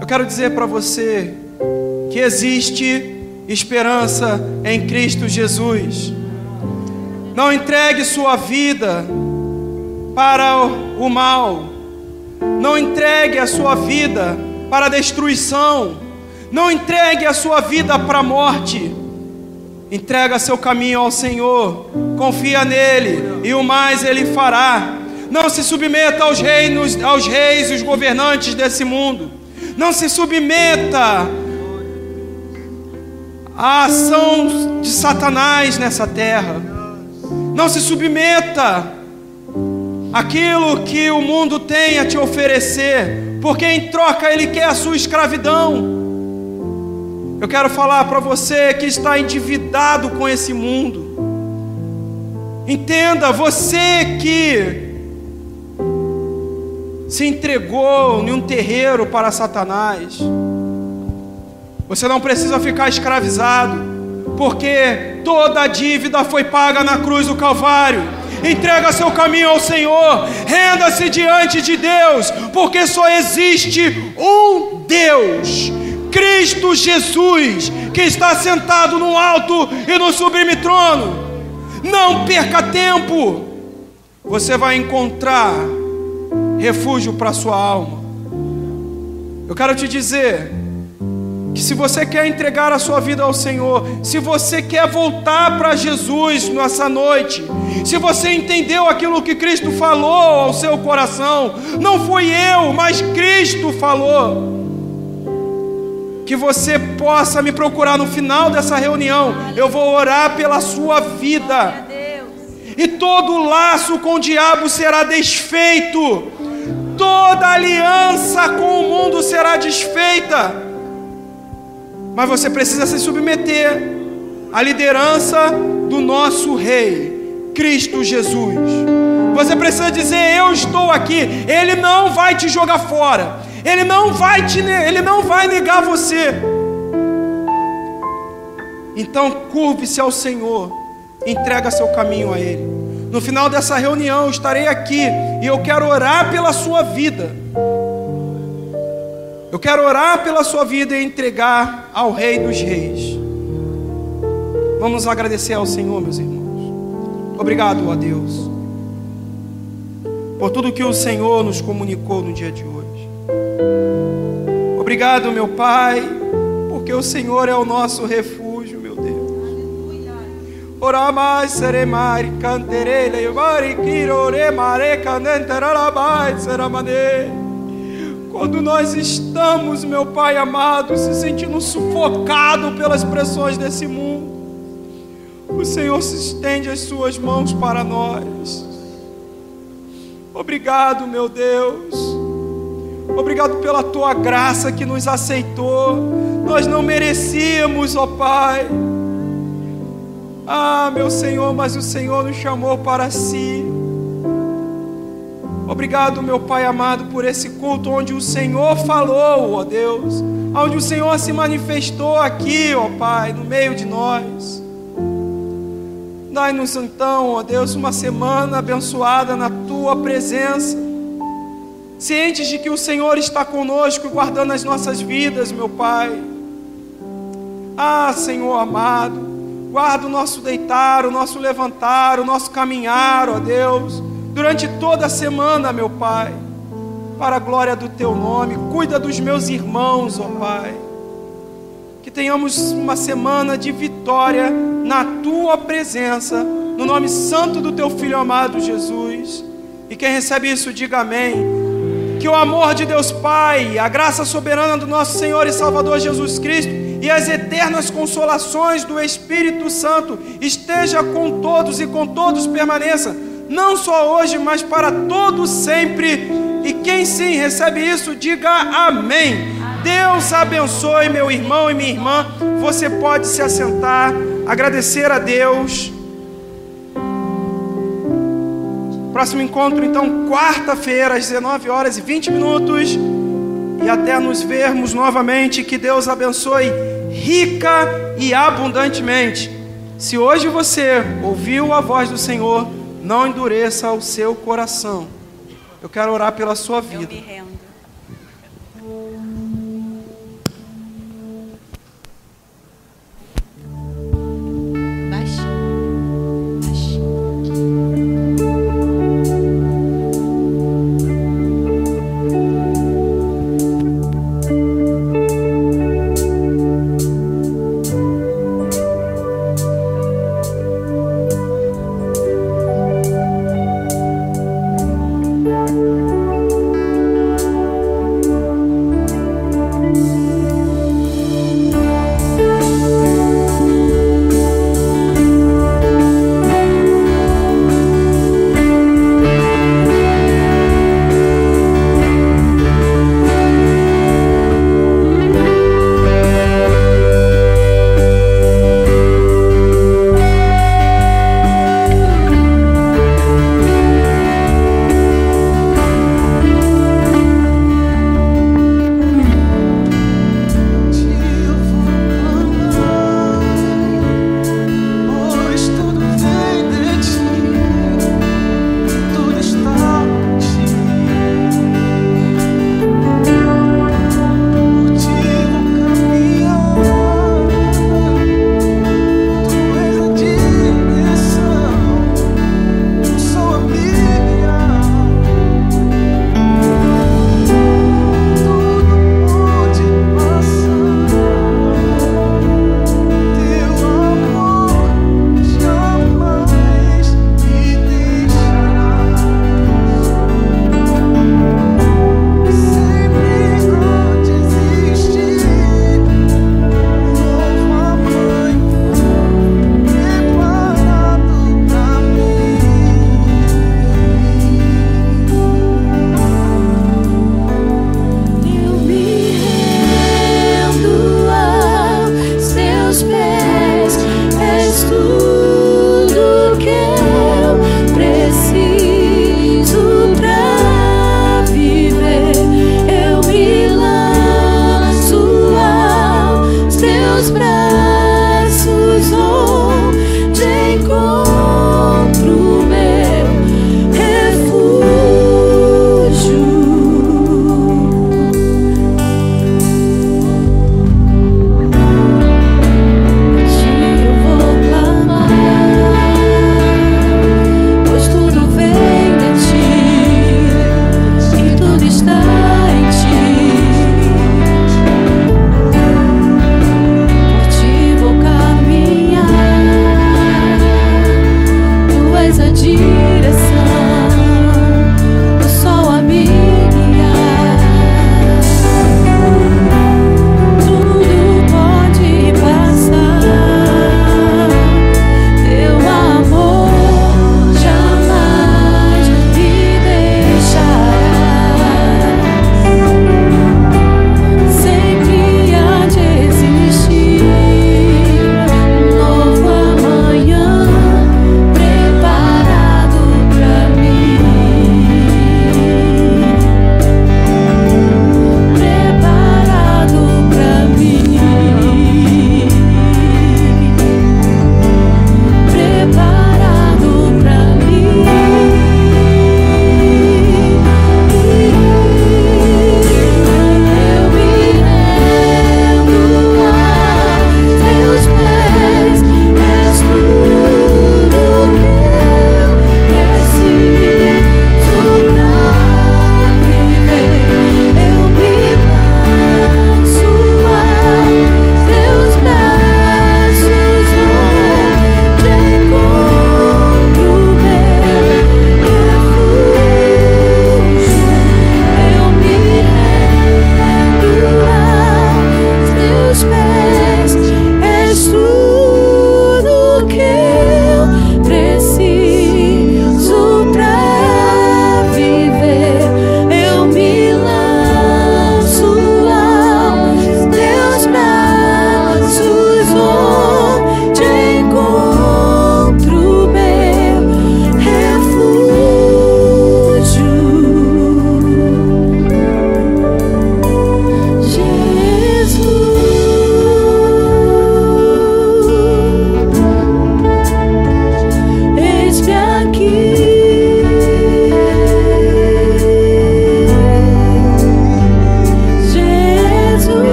Eu quero dizer para você que existe esperança em Cristo Jesus. Não entregue sua vida para o mal. Não entregue a sua vida para a destruição. Não entregue a sua vida para a morte. Entrega seu caminho ao Senhor. Confia nele e o mais Ele fará. Não se submeta aos reis e os governantes desse mundo. Não se submeta à ação de Satanás nessa terra. Não se submeta àquilo que o mundo tem a te oferecer, porque em troca ele quer a sua escravidão. Eu quero falar para você que está endividado com esse mundo. Entenda, você que se entregou em um terreiro para Satanás, você não precisa ficar escravizado, porque toda a dívida foi paga na cruz do Calvário. Entrega seu caminho ao Senhor, renda-se diante de Deus, porque só existe um Deus, Cristo Jesus, que está sentado no alto e no sublime trono. Não perca tempo, você vai encontrar refúgio para sua alma. Eu quero te dizer que se você quer entregar a sua vida ao Senhor, se você quer voltar para Jesus nessa noite, se você entendeu aquilo que Cristo falou ao seu coração, não foi eu, mas Cristo falou, que você possa me procurar no final dessa reunião. Eu vou orar pela sua vida, e todo laço com o diabo será desfeito, toda aliança com o mundo será desfeita. mas você precisa se submeter à liderança do nosso Rei, Cristo Jesus. Você precisa dizer: eu estou aqui. Ele não vai te jogar fora, Ele não vai negar você. Então curve-se ao Senhor, entrega seu caminho a Ele. No final dessa reunião eu estarei aqui e eu quero orar pela sua vida. Eu quero orar pela sua vida e entregar ao Rei dos Reis. Vamos agradecer ao Senhor, meus irmãos. Obrigado, ó Deus, por tudo que o Senhor nos comunicou no dia de hoje. Obrigado, meu Pai, porque o Senhor é o nosso refúgio, meu Deus. Oramai seremari canterele yomari kirore mare canenterarabai seramane. Quando nós estamos, meu Pai amado, se sentindo sufocado pelas pressões desse mundo, o Senhor se estende as suas mãos para nós. Obrigado, meu Deus. Obrigado pela tua graça que nos aceitou. Nós não merecíamos, ó Pai. Ah, meu Senhor, mas o Senhor nos chamou para si. Obrigado, meu Pai amado, por esse culto onde o Senhor falou, ó Deus, onde o Senhor se manifestou aqui, ó Pai, no meio de nós. Dai-nos então, ó Deus, uma semana abençoada na tua presença, cientes de que o Senhor está conosco, guardando as nossas vidas, meu Pai. Ah, Senhor amado, guarda o nosso deitar, o nosso levantar, o nosso caminhar, ó Deus, durante toda a semana, meu Pai, para a glória do teu nome. Cuida dos meus irmãos, ó Pai, que tenhamos uma semana de vitória na tua presença, no nome santo do teu Filho amado Jesus. E quem recebe isso, diga amém. Que o amor de Deus Pai, a graça soberana do nosso Senhor e Salvador Jesus Cristo e as eternas consolações do Espírito Santo esteja com todos e com todos permaneça, não só hoje, mas para todos sempre. E quem sim recebe isso, diga amém. Deus abençoe, meu irmão e minha irmã. Você pode se assentar, agradecer a Deus. Próximo encontro, então, quarta-feira, às 19h20. E até nos vermos novamente. Que Deus abençoe rica e abundantemente. Se hoje você ouviu a voz do Senhor, não endureça o seu coração. Eu quero orar pela sua vida.